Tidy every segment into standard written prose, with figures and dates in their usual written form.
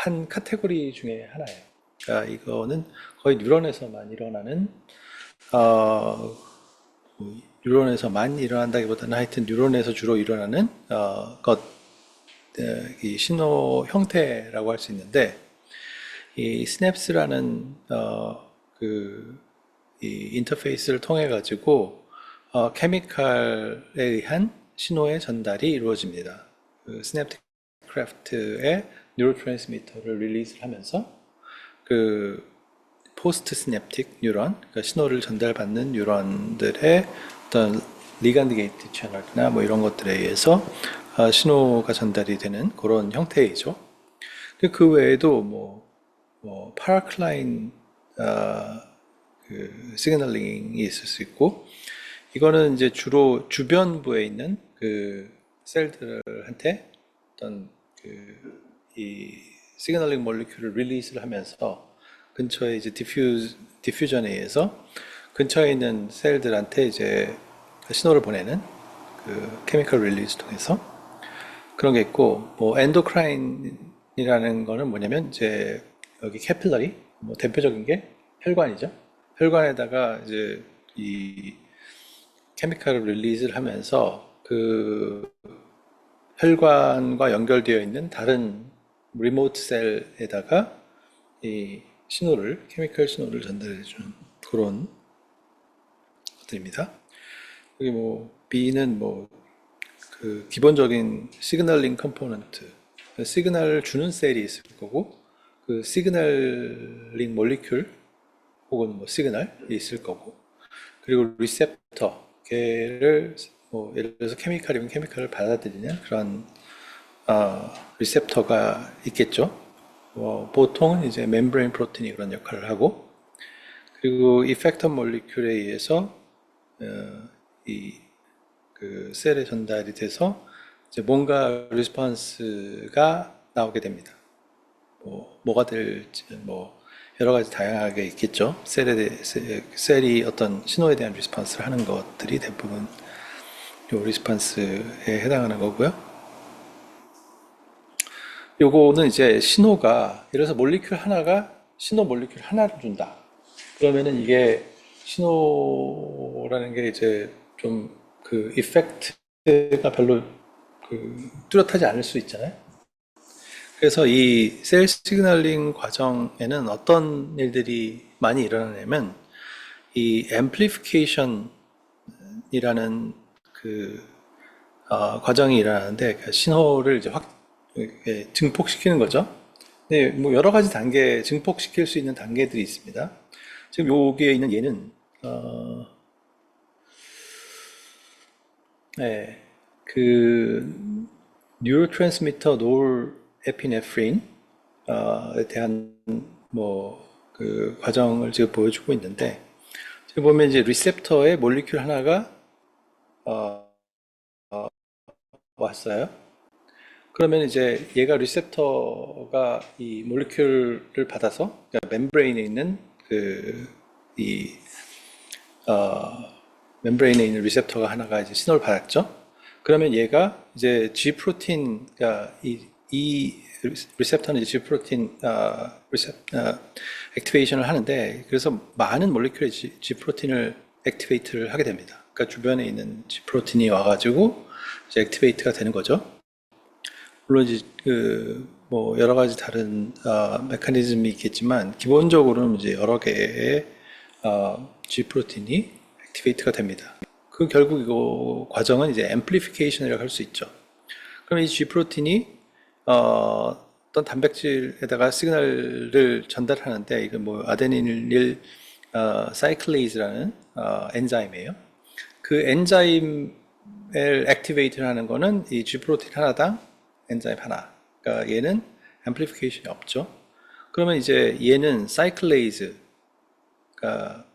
한 카테고리 중에 하나예요. 그러니까 이거는 거의 뉴런에서만 일어나는 어, 뉴런에서만 일어난다기보다는 하여튼 뉴런에서 주로 일어나는 이 신호 형태라고 할 수 있는데 이 스냅스라는 이 인터페이스를 통해 가지고 케미칼에 의한 신호의 전달이 이루어집니다. 그 스냅크래프트의 뉴로트랜스미터를 릴리즈를 하면서 그 포스트 시냅틱 뉴런, 그러니까 신호를 전달받는 뉴런들의 어떤 리간드 게이트 채널이나 뭐 이런 것들에 의해서 신호가 전달이 되는 그런 형태이죠. 그 외에도 파라클라인 그 시그널링이 있을 수 있고, 이거는 이제 주로 주변부에 있는 그 셀들한테 어떤 이 시그널링 몰리큘을 릴리스를 하면서 근처에 이제 디퓨전에 의해서 근처에 있는 셀들한테 이제 신호를 보내는 그 케미컬 릴리즈 통해서 그런 게 있고, 뭐 엔도크라인이라는 거는 뭐냐면 이제 여기 캐필러리, 뭐 대표적인 게 혈관이죠. 혈관에다가 이제 이 케미컬을 릴리즈를 하면서 그 혈관과 연결되어 있는 다른 리모트 셀에다가 이 신호를, 케미컬 신호를 전달해 주는 그런 것들입니다. 여기 B는 그 기본적인 시그널링 컴포넌트, 시그널을 주는 셀이 있을 거고, 그 시그널링 몰리큘 혹은 시그널이 있을 거고, 그리고 리셉터, 걔를 예를 들어서 케미칼이면 케미칼을 받아들이는 그런 리셉터가 있겠죠. 보통은 이제 멤브레인 프로틴이 그런 역할을 하고, 그리고 이펙터 몰리큘에 의해서 이 그 셀에 전달이 돼서 이제 뭔가 리스폰스가 나오게 됩니다. 뭐가 될지 여러 가지 다양하게 있겠죠. 셀이 어떤 신호에 대한 리스폰스를 하는 것들이 대부분 요 리스폰스에 해당하는 거고요. 요거는 이제 신호가, 예를 들어서 몰리큘 하나가 신호 몰리큘 하나를 준다. 그러면은 이게 신호라는 게 이제 좀 그 이펙트가 별로 뚜렷하지 않을 수 있잖아요. 그래서 이 셀 시그널링 과정에는 어떤 일들이 많이 일어나냐면 이 앰플리피케이션이라는 그 과정이 일어나는데, 그 신호를 이제 증폭시키는 거죠. 네, 뭐 여러 가지 단계, 증폭시킬 수 있는 단계들이 있습니다. 지금 여기에 있는 얘는 네, 그 뉴로트랜스미터 노르에피네프린에 대한 그 과정을 지금 보여주고 있는데, 지금 보면 이제 리셉터의 몰리큘 하나가 왔어요. 그러면 이제 얘가 리셉터가 이 몰리큘을 받아서, 그러니까 멤브레인에 있는 이 멤브레인에 있는 리셉터가 하나가 이제 신호를 받았죠. 그러면 얘가 이제 G 프로틴, 그러니까 이 리셉터는 이제 G 프로틴 액티베이션을 하는데, 그래서 많은 몰리큘의 G 프로틴을 액티베이트를 하게 됩니다. 그러니까 주변에 있는 G 프로틴이 와가지고 이제 액티베이트가 되는 거죠. 물론 이제 여러 가지 다른 메커니즘이 있겠지만 기본적으로는 이제 여러 개의 G 프로틴이 액티베이트가 됩니다. 그 결국 이거 과정은 이제 앰플리피케이션이라고 할 수 있죠. 그럼 이 G 프로틴이 어떤 단백질에다가 시그널을 전달하는데, 이건 아데니닐 사이클레이즈라는 엔자임이에요. 그 엔자임을 액티베이트를 하는 거는 이 G 프로틴 하나당 엔자임 하나. 그러니까 얘는 앰플리피케이션이 없죠. 그러면 이제 얘는 사이클레이즈, 그러니까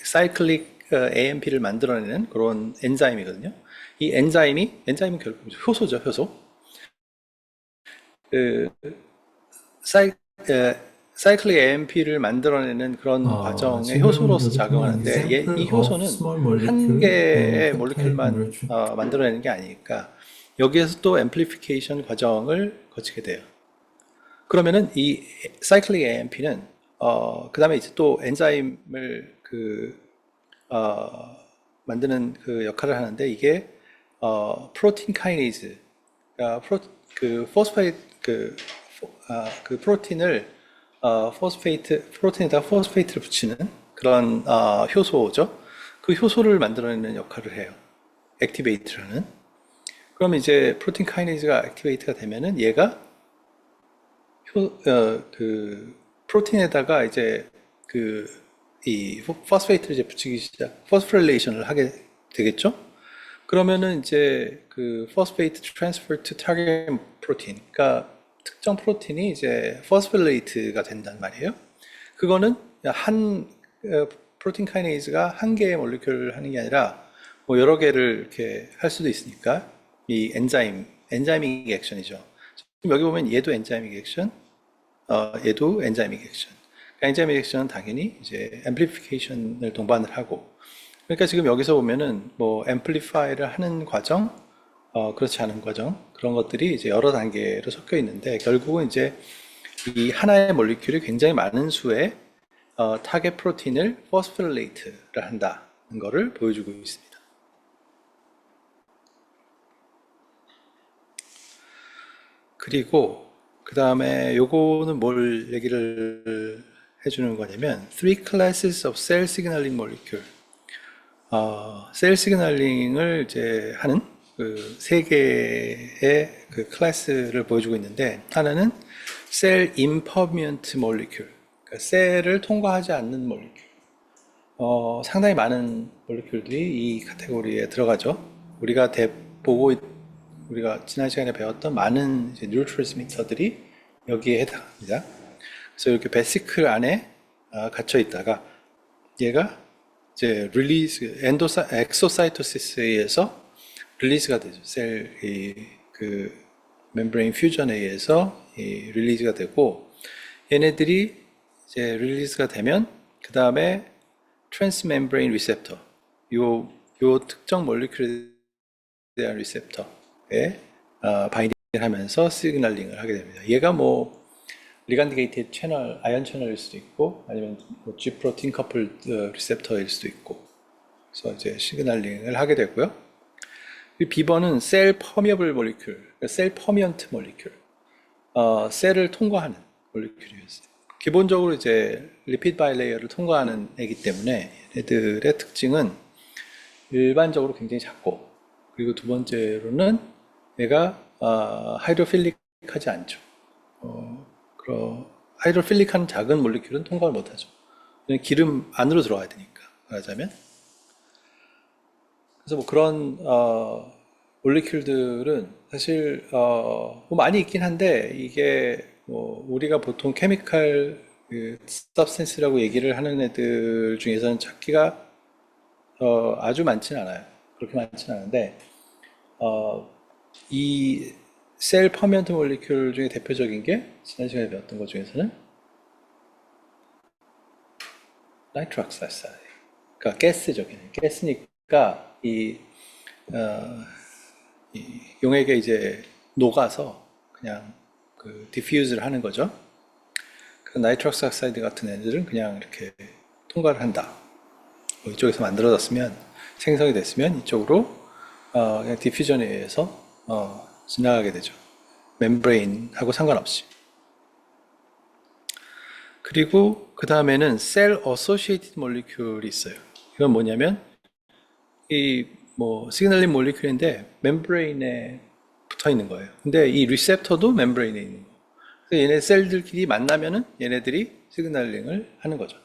사이클릭 AMP를 만들어내는 그런 엔자임이거든요. 이 엔자임은 결국 효소죠, 효소. 그 사이, 사이클릭 AMP를 만들어내는 그런 과정의 지금 효소로서 여기 보면 작용하는데, 이 example of 효소는 small 한 molecule and 개의 peptide 몰리큘만 conversion. 만들어내는 게 아니니까 여기에서 또 앰플리피케이션 과정을 거치게 돼요. 그러면은 이 cyclic AMP는 그 다음에 이제 또 엔자임을 만드는 그 역할을 하는데 이게 프로틴 카이네이즈, 그러니까 포스페이트 그 프로틴을 프로틴에다 포스페이트를 붙이는 그런 효소죠. 그 효소를 만들어내는 역할을 해요. 액티베이트라는. 그럼 이제 프로틴 카이네이즈가 액티베이트가 되면은 얘가 프로틴에다가 이제 이 포스페이트를 이제 붙이기 포스포릴레이션을 하게 되겠죠? 그러면은 이제 그 포스페이트 트랜스퍼 투 타겟 프로틴, 그러니까 특정 프로틴이 이제 포스포릴레이트가 된단 말이에요. 그거는 프로틴 카이네이즈가 한 개의 몰리큘을 하는 게 아니라 뭐 여러 개를 이렇게 할 수도 있으니까 이 엔자이믹 액션이죠. 지금 여기 보면 얘도 엔자이믹 액션, 얘도 엔자이믹 액션. 그러니까 엔자이믹 액션은 당연히 이제 앰플리피케이션을 동반을 하고, 그러니까 지금 여기서 보면은 뭐 앰플리파이를 하는 과정, 그렇지 않은 과정, 그런 것들이 이제 여러 단계로 섞여 있는데 결국은 이제 이 하나의 몰리큘이 굉장히 많은 수의 타겟 프로틴을 포스포릴레이트를 한다는 것을 보여주고 있습니다. 그리고 그 다음에 요거는 뭘 얘기를 해주는 거냐면 Three classes of cell signaling molecule. 셀 시그널링을 이제 하는 그 세 개의 그 클래스를 보여주고 있는데 하나는 셀 임퍼미언트 몰리큘, 그러니까 셀을 통과하지 않는 몰리큘. 상당히 많은 몰리큘들이 이 카테고리에 들어가죠. 우리가 지난 시간에 배웠던 많은 뉴로트랜스미터들이 여기에 해당합니다. 그래서 이렇게 베시클 안에 갇혀 있다가 얘가 이제 엑소사이토시스에 의해서 릴리즈가 되죠. 그 멤브레인 퓨전에 의해서 릴리즈가 되고, 얘네들이 이제 릴리즈가 되면 그 다음에 트랜스 멤브레인 리셉터, 요 특정 몰리큘에 대한 리셉터에 바인딩을 하면서 시그널링을 하게 됩니다. 얘가 뭐 리간드 게이티드 채널, 아이언 채널일 수도 있고, 아니면 뭐 G 프로틴 커플 리셉터일 수도 있고, 그래서 이제 시그널링을 하게 되고요. B번은 셀 퍼미어블 몰리큘, 셀 퍼미언트 몰리큘, 셀을 통과하는 몰리큘이었어요. 기본적으로 이제 리피드 바이레이어를 통과하는 애기 때문에 얘들의 특징은 일반적으로 굉장히 작고, 그리고 두 번째로는 얘가 하이드로필릭하지 않죠. 하이드로필릭한 작은 몰리큘은 통과를 못하죠. 기름 안으로 들어가야 되니까, 말하자면. 그래서 뭐 그런 몰리큘들은 사실 뭐 많이 있긴 한데 이게 뭐 우리가 보통 케미칼 서브스텐스라고 얘기를 하는 애들 중에서는 찾기가 아주 많지는 않아요. 그렇게 많지는 않은데 이 셀 퍼미언트 몰리큘 중에 대표적인 게 지난 시간에 배웠던 것 중에서는 나이트로옥사이드, 그러니까 가스죠. 가스니까 이 용액에 이제 녹아서 그냥 그 디퓨즈를 하는 거죠. 그 나이트로스 oksa이드 같은 애들은 그냥 이렇게 통과를 한다. 뭐 이쪽에서 만들어졌으면, 생성이 됐으면 이쪽으로 그냥 디퓨전에 의해서 지나가게 되죠. 멤브레인하고 상관없이. 그리고 그 다음에는 셀 어소시에이티드 몰리큘이 있어요. 이건 뭐냐면 이 뭐 시그널링 몰리큘인데 멤브레인에 붙어 있는 거예요. 근데 이 리셉터도 멤브레인에 있는 거예요. 그래서 얘네 셀들끼리 만나면은 얘네들이 시그널링을 하는 거죠.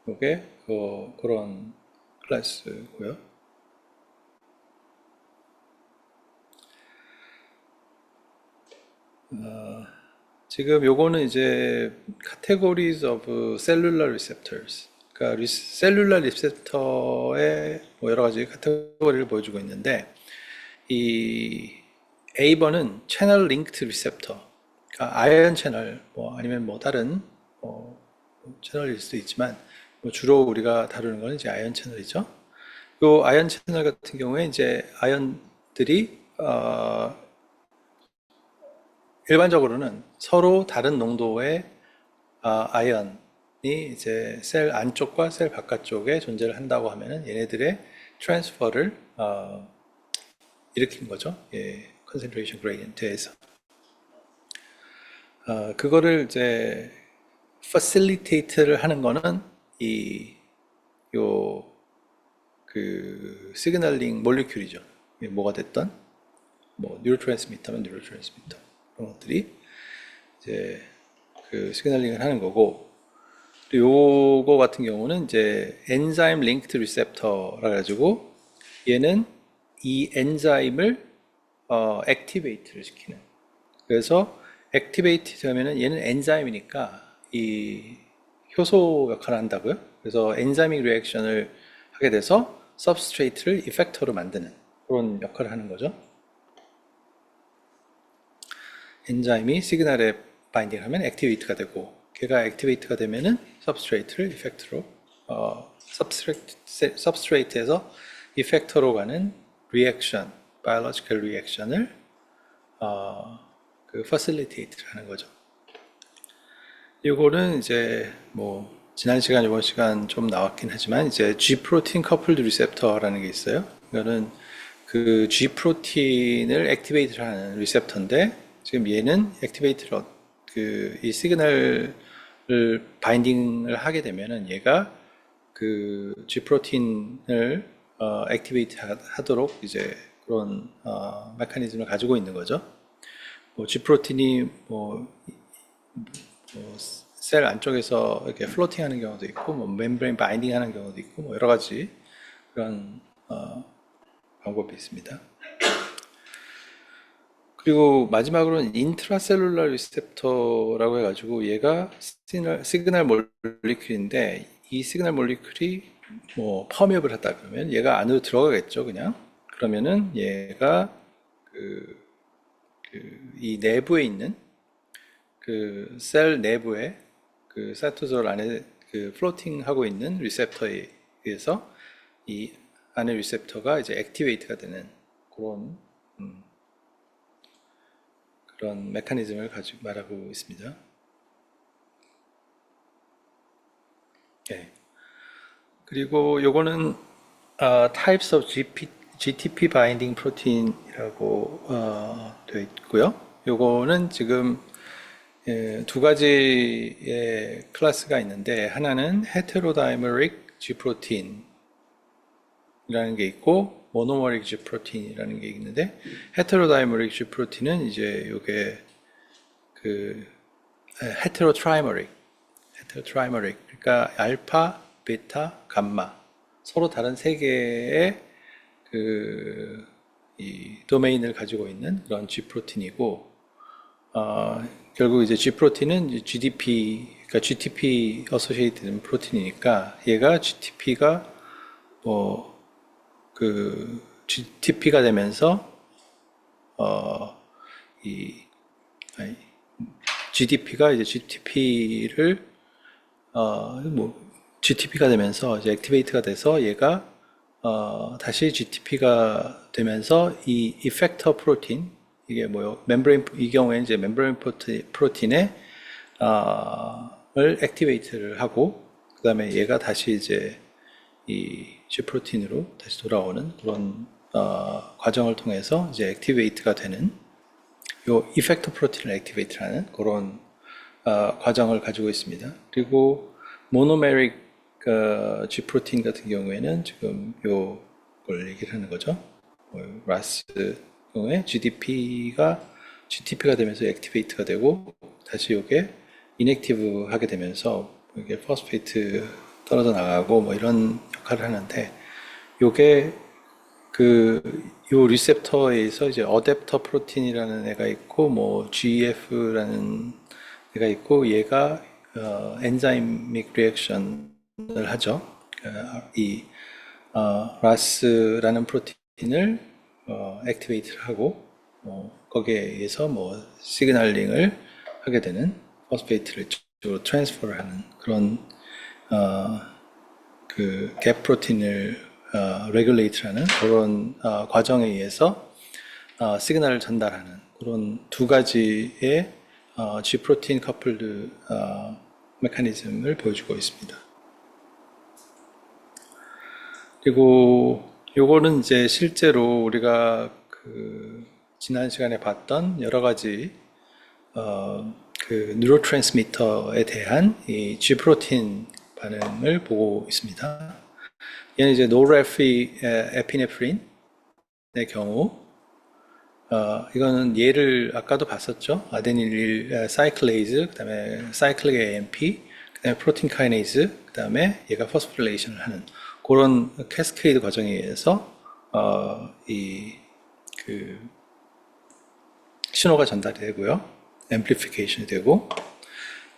이게 그런 클래스고요. 지금 요거는 이제 categories of cellular receptors, 그러니까 셀룰러 리셉터의 뭐 여러 가지 카테고리를 보여주고 있는데, 이 A번은 채널 링크드 리셉터, 그러니까 아이언 채널, 뭐 아니면 뭐 다른 뭐 채널일 수도 있지만, 뭐 주로 우리가 다루는 거는 이제 아이언 채널이죠. 요 아이언 채널 같은 경우에 이제 아이언들이 일반적으로는 서로 다른 농도의 아이언이 이제 셀 안쪽과 셀 바깥쪽에 존재를 한다고 하면은 얘네들의 트랜스퍼를 일으키는 거죠. 예, 컨센트레이션 그레이디언트에서. 그거를 이제 facilitate를 하는 거는 요 그 시그널링 몰리큘이죠. 뭐가 됐던 뭐 뉴로트랜스미터면 뉴로트랜스미터 그런 것들이 이제 그 시그널링을 하는 거고, 요거 같은 경우는 이제 엔자임 링크드 리셉터라 가지고 얘는 이 엔자임을 액티베이트를 시키는. 그래서 액티베이트 되면은 얘는 엔자임이니까 이 효소 역할을 한다고요. 그래서 엔자이믹 리액션을 하게 돼서 substrate를 이펙터로 만드는 그런 역할을 하는 거죠. 엔자임이 시그널에 바인딩하면 액티베이트가 되고, 걔가 액티베이트가 되면은 substrate를 이펙터로 substrate에서 이펙터로 가는 리액션, biological 리액션을 그 facilitate를 하는 거죠. 이거는 이제 뭐 지난 시간, 이번 시간 좀 나왔긴 하지만 이제 G 프로틴 커플드 리셉터라는 게 있어요. 이거는 그 G 프로틴을 액티베이트를 하는 리셉터인데, 지금 얘는 액티베이트를 그 이 시그널을 바인딩을 하게 되면은 얘가 그 G 프로틴을 액티베이트 하도록 이제 그런 메커니즘을 가지고 있는 거죠. 뭐 G 프로틴이 셀 안쪽에서 이렇게 플로팅 하는 경우도 있고, 뭐 멤브레인 바인딩 하는 경우도 있고, 뭐 여러 가지 그런 방법이 있습니다. 그리고 마지막으로는 인트라셀룰라 리셉터라고 해가지고 얘가 시그널 몰리큘인데, 이 시그널 몰리큘이 뭐 펌업을 했다 그러면 얘가 안으로 들어가겠죠, 그냥. 그러면은 얘가 이 내부에 있는 그 셀 내부에 그 사이토솔 안에 그 플로팅 하고 있는 리셉터에 의해서 이 안에 리셉터가 이제 액티베이트가 되는 그런 메커니즘을 가지고 말하고 있습니다. 예. 그리고 요거는 types of GTP binding protein이라고 되어 있고요. 요거는 지금 두 가지의 클래스가 있는데, 하나는 헤테로다이머릭 G 프로틴이라는 게 있고 모노머릭 G 프로틴이라는 게 있는데, 헤테로다이머릭 G 프로틴은 이제 요게 그 헤테로트라이머릭 그러니까 알파, 베타, 감마 서로 다른 세 개의 이 도메인을 가지고 있는 그런 G 프로틴이고, 결국 이제 G 프로틴은 그러니까 GTP 어소시에이티드 프로틴이니까 얘가 GTP가 GTP가 되면서 GDP가 이제 GTP가 되면서 이제 액티베이트가 돼서 얘가 다시 GTP가 되면서 이 이펙터 프로틴, 이게 뭐요? 이 경우에는 이제 멤브레인 프로틴에 을 액티베이트를 하고, 그 다음에 얘가 다시 이제 이 G 프로틴으로 다시 돌아오는 그런 과정을 통해서 이제 액티베이트가 되는 요 이펙터 프로틴을 액티베이트하는 그런 과정을 가지고 있습니다. 그리고 모노메릭 G 프로틴 같은 경우에는 지금 요걸 얘기를 하는 거죠. 라스 경우에 GTP가 되면서 액티베이트가 되고, 다시 요게 인액티브 하게 되면서 이게 포스페이트 떨어져 나가고 뭐 이런 역할을 하는데, 요게 요 리셉터에서 이제 어댑터 프로틴이라는 애가 있고, 뭐 GF라는 애가 있고, 얘가 엔자이믹 리액션을 하죠. 이 라스라는 프로틴을 액티베이트를 하고, 거기에 의해서 뭐 시그널링을 하게 되는 포스페이트를 쪽으로 트랜스퍼를 하는 그런 그 갭 프로틴을 레귤레이트하는 그런 과정에 의해서 시그널을 전달하는 그런 두 가지의 G 프로틴 커플드 메커니즘을 보여주고 있습니다. 그리고 요거는 이제 실제로 우리가 지난 시간에 봤던 여러 가지 뉴로트랜스미터에 대한 이 G 프로틴 반응을 보고 있습니다. 얘는 이제 노르에피네프린의 경우, 이거는 얘를 아까도 봤었죠. 아데니릴 사이클레이즈, 그 다음에 사이클릭 AMP, 그 다음에 프로틴 카이네이즈, 그 다음에 얘가 포스포릴레이션을 하는 그런 캐스케이드 과정에 의해서 신호가 전달이 되고요. 앰플리피케이션이 되고,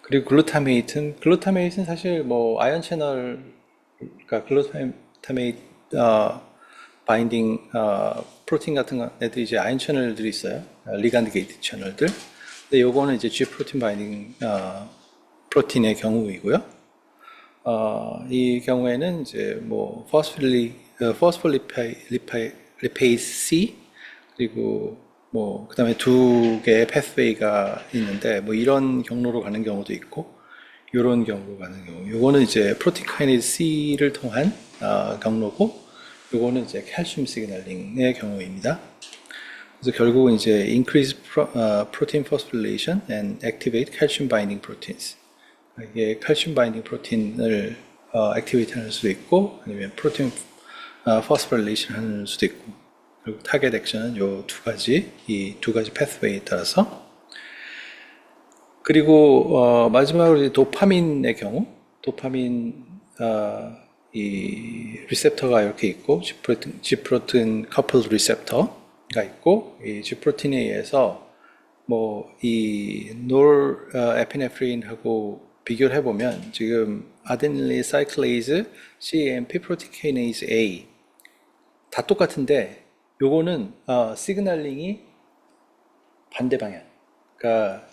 그리고 글루타메이트는 사실 뭐 아이언 채널, 그러니까 글루타메이트 바인딩 프로틴 같은 애들이 이제 아이언 채널들이 있어요. 리간드 게이트 채널들. 근데 요거는 이제 G 프로틴 바인딩 프로틴의 경우이고요. 이 경우에는 이제 뭐 포스폴리페이즈 C, 그리고 뭐 그다음에 두 개의 패스웨이가 있는데 뭐 이런 경로로 가는 경우도 있고 이런 경우로 가는 경우. 요거는 이제 프로틴 카이네이즈 C를 통한 경로고, 요거는 이제 칼슘 시그널링의 경우입니다. 그래서 결국은 이제 increase protein phosphorylation and activate calcium binding proteins. 이게 칼슘 바인딩 프로틴을 액티베이트 하는 수도 있고, 아니면 프로틴 포스포릴레이션 하는 수도 있고, 그리고 타겟 액션은 이 두 가지 패스웨이에 따라서. 그리고 마지막으로 이제 도파민의 경우, 도파민 이 리셉터가 이렇게 있고, G프로틴 커플드 리셉터가 있고, 이 G프로틴에 의해서 뭐 이 노르에피네프린하고 비교를 해보면 지금 아데닐린 사이클레이즈, CAMP, 프로티케이네이즈 A 다 똑같은데 요거는 시그널링이 반대 방향, 그러니까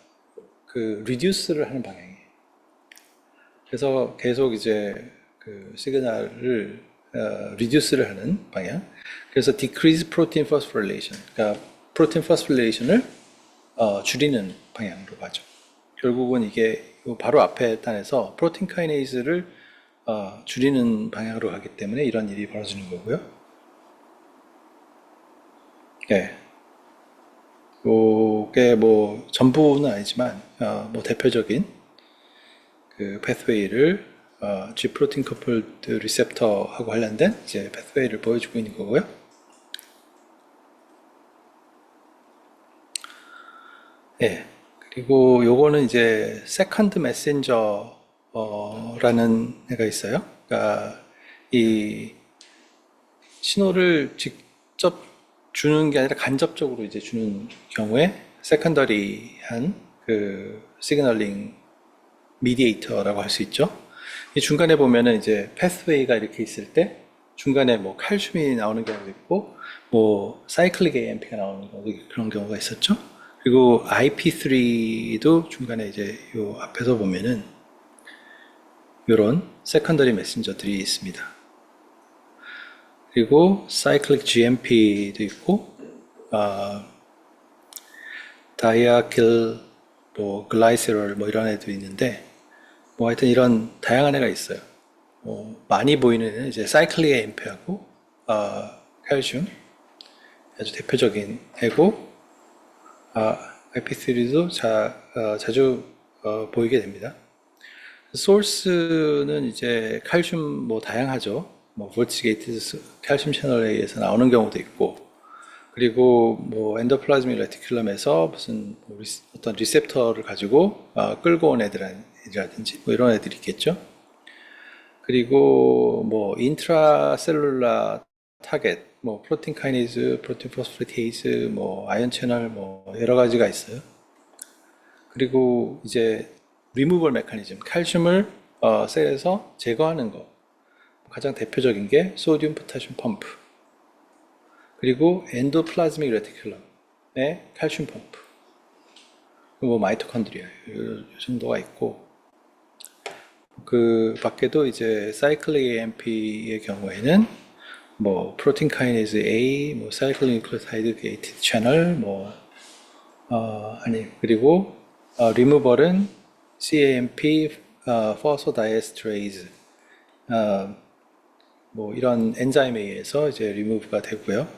리듀스를 하는 방향이에요. 그래서 계속 이제 시그널을 리듀스를 하는 방향. 그래서 decrease protein phosphorylation, 그러니까 프로틴 포스포릴레이션을 줄이는 방향으로 가죠. 결국은 이게 바로 앞에 단에서 프로틴 카이네이즈를 줄이는 방향으로 가기 때문에 이런 일이 벌어지는 거고요. 네. 이게 뭐 전부는 아니지만 뭐 대표적인 패스웨이를 G 프로틴 커플드 리셉터하고 관련된 이제 패스웨이를 보여주고 있는 거고요. 예. 그리고 요거는 이제 세컨드 메신저라는 애가 있어요. 그러니까 이 신호를 직접 주는 게 아니라 간접적으로 이제 주는 경우에 세컨더리한 시그널링 미디에이터라고 할 수 있죠. 이 중간에 보면은 이제 패스웨이가 이렇게 있을 때 중간에 뭐 칼슘이 나오는 경우도 있고 뭐 사이클릭 AMP가 나오는 경우도 그런 경우가 있었죠. 그리고 IP3도 중간에 이제 요 앞에서 보면은 이런 세컨더리 메신저들이 있습니다. 그리고 사이클릭 GMP도 있고, 다이아킬, 뭐 글라이세롤 뭐 이런 애도 있는데, 뭐 하여튼 이런 다양한 애가 있어요. 많이 보이는 애는 이제 사이클릭 AMP하고 칼슘 아주 대표적인 애고, IP3도 자주 보이게 됩니다. 소스는 이제 칼슘 뭐 다양하죠. 뭐 볼티게이트 칼슘 채널에 의해서 나오는 경우도 있고, 그리고 뭐 엔도플라즈믹 레티큘럼에서 무슨 뭐 어떤 리셉터를 가지고 끌고 온 애들이라든지 뭐 이런 애들이 있겠죠. 그리고 뭐 인트라셀룰라 타겟, 뭐 프로틴 카이네이즈, 프로틴 포스포리테이즈, 뭐 아이언 채널 뭐 여러 가지가 있어요. 그리고 이제 리무벌 메커니즘, 칼슘을 셀에서 제거하는 거. 가장 대표적인 게 소디움 포타슘 펌프. 그리고 엔도플라즈믹 레티큘럼의 칼슘 펌프. 뭐 마이토콘드리아 이 정도가 있고, 그 밖에도 이제 사이클릭 AMP의 경우에는 뭐 프로틴 카이네이즈 A, 뭐 사이클릭 뉴클레오타이드 게이티드 채널, 뭐 그리고 리무벌은 CAMP phosphodiesterase 뭐 이런 엔자임에 의해서 이제 리무브가 되고요.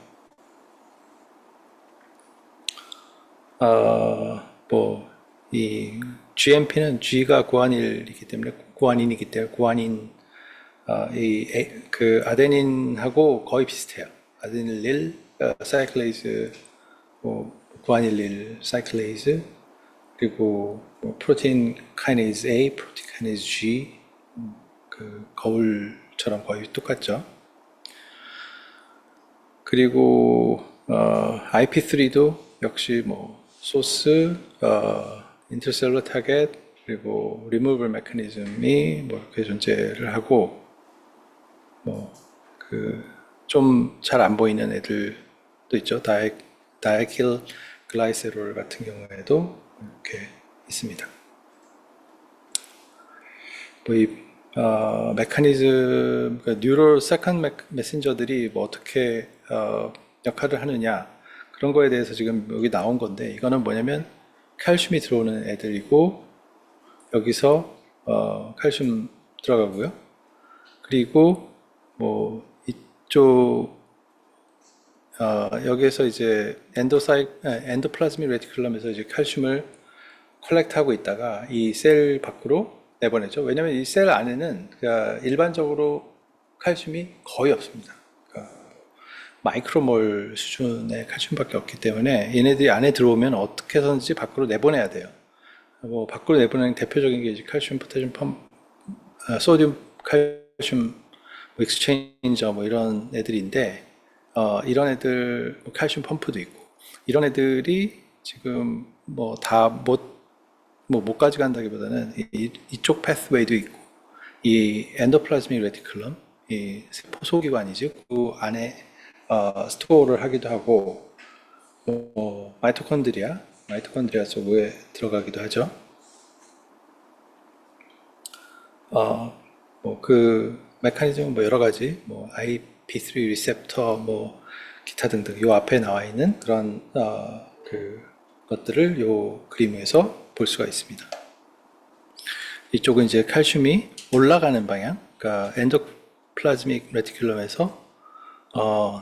이 GMP는 G가 구안인이기 때문에 그 아데닌하고 거의 비슷해요. 아데닐릴 사이클레이즈, 구아닐릴 사이클레이즈, 그리고 프로테인 카이네이즈 A, 프로테인 카이네이즈 G, 그 거울처럼 거의 똑같죠. 그리고 IP3도 역시 뭐 소스, 인터셀러 타겟, 그리고 리무벌 메커니즘이 뭐 이렇게 존재를 하고, 뭐 그 좀 잘 안 보이는 애들도 있죠. 다이킬 글라이세롤 같은 경우에도 이렇게 있습니다. 뭐이 메커니즘, 그러니까 뉴럴 세컨드 메신저들이 뭐 어떻게 역할을 하느냐, 그런 거에 대해서 지금 여기 나온 건데, 이거는 뭐냐면 칼슘이 들어오는 애들이고, 여기서 칼슘 들어가고요. 그리고 뭐 이쪽 여기에서 이제 엔도플라즈믹 레티큘럼에서 이제 칼슘을 컬렉트하고 있다가 이 셀 밖으로 내보내죠. 왜냐하면 이 셀 안에는 그러니까 일반적으로 칼슘이 거의 없습니다. 그러니까 마이크로몰 수준의 칼슘밖에 없기 때문에 얘네들이 안에 들어오면 어떻게 해서든지 밖으로 내보내야 돼요. 뭐 밖으로 내보내는 대표적인 게 이제 칼슘, 포타슘 소듐, 칼슘 익스체인저 뭐 이런 애들인데, 이런 애들 칼슘 펌프도 있고, 이런 애들이 지금 뭐 다 못 가져간다기보다는 이쪽 패스웨이도 있고, 이 엔도플라즈믹 레티큘럼, 이 세포 소기관이죠. 그 안에 스토어를 하기도 하고, 마이토콘드리아 속에 들어가기도 하죠. 뭐 그 메커니즘은 뭐 여러 가지, 뭐 IP3 리셉터, 뭐 기타 등등 요 앞에 나와 있는 그런 그 것들을 요 그림에서 볼 수가 있습니다. 이쪽은 이제 칼슘이 올라가는 방향, 그러니까 엔도플라즈믹 레티큘럼에서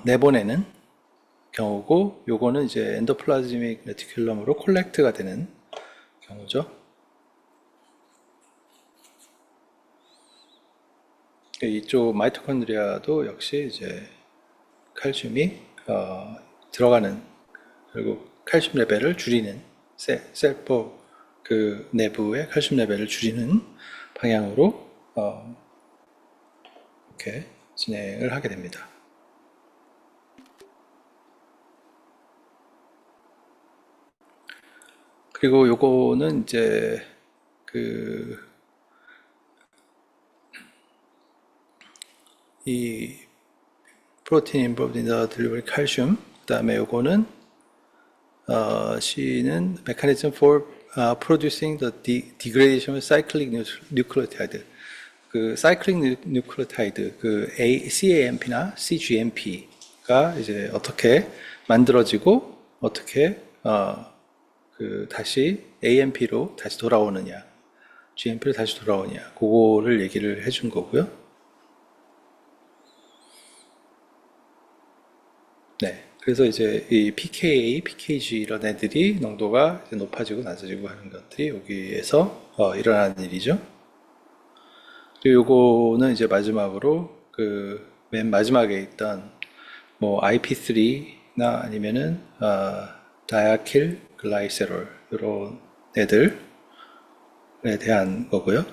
내보내는 경우고, 요거는 이제 엔도플라즈믹 레티큘럼으로 콜렉트가 되는 경우죠. 이쪽 마이토콘드리아도 역시 이제 칼슘이 들어가는, 결국 칼슘 레벨을 줄이는, 셀포 그 내부의 칼슘 레벨을 줄이는 방향으로 이렇게 진행을 하게 됩니다. 그리고 요거는 이제 이 protein involved in the delivery calcium, 그 다음에 요거는 C는 mechanism for producing the degradation of cyclic nucleotide. 그 cyclic nucleotide, 그 CAMP나 CGMP가 이제 어떻게 만들어지고 어떻게 그 다시 AMP로 다시 돌아오느냐, GMP로 다시 돌아오느냐, 그거를 얘기를 해준 거고요. 네. 그래서 이제 이 pKa, pKg 이런 애들이 농도가 이제 높아지고 낮아지고 하는 것들이 여기에서 일어나는 일이죠. 그리고 요거는 이제 마지막으로 그 맨 마지막에 있던 뭐 IP3나 아니면은 다이아킬 글라이세롤 이런 애들에 대한 거고요.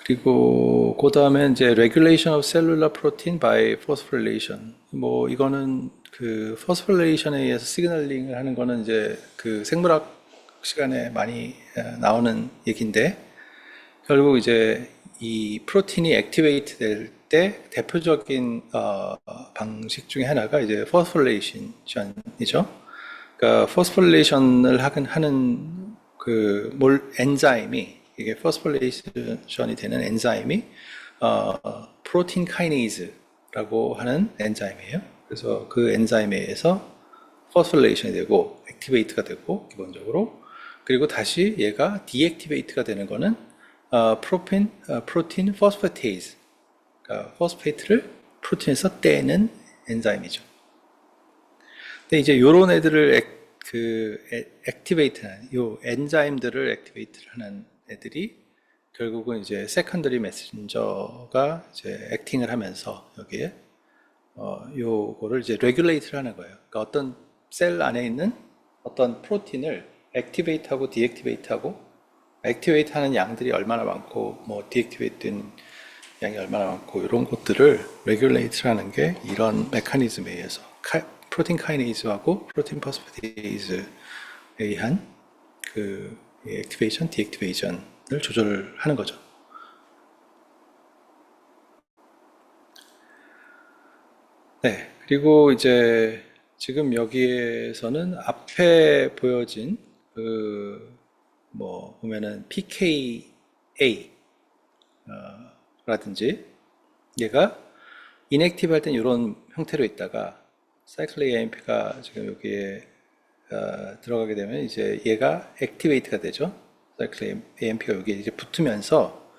그리고 그 다음에 이제 regulation of cellular protein by phosphorylation. 뭐 이거는 그 phosphorylation에 의해서 시그널링을 하는 거는 이제 그 생물학 시간에 많이 나오는 얘기인데, 결국 이제 이 프로틴이 액티베이트 될 때 대표적인 방식 중에 하나가 이제 포스포리레이션이죠. 그러니까 포스포리레이션을 하는 그 엔자임이, 이게 포스포리레이션이 되는 엔자임이 프로틴 카이네이즈 라고 하는 엔자임이에요. 그래서 그 엔자임에 의해서 포스폴레이션이 되고 액티베이트가 되고 기본적으로, 그리고 다시 얘가 디액티베이트가 되는 거는 프로틴 포스파테이즈, 그러니까 포스페이트를 프로틴에서 떼는 엔자임이죠. 근데 이제 요런 애들을 액티베이트하는 요 엔자임들을 액티베이트를 하는 애들이 결국은 이제 세컨더리 메신저가 이제 액팅을 하면서 여기에 요거를 이제 레귤레이트를 하는 거예요. 그러니까 어떤 셀 안에 있는 어떤 프로틴을 액티베이트하고 디액티베이트하고, 액티베이트 하는 양들이 얼마나 많고 뭐 디액티베이트 된 양이 얼마나 많고 이런 것들을 레귤레이트를 하는 게 이런 메커니즘에 의해서 프로틴 카이네이즈하고 프로틴 포스파테이즈에 의한 그 액티베이션, 디액티베이션을 조절하는 거죠. 네, 그리고 이제 지금 여기에서는 앞에 보여진 그 뭐 보면은 PKA 라든지 얘가 인액티브 할 땐 이런 형태로 있다가 사이클릭 AMP가 지금 여기에 들어가게 되면 이제 얘가 액티베이트가 되죠. 사이클릭 AMP가 여기에 이제 붙으면서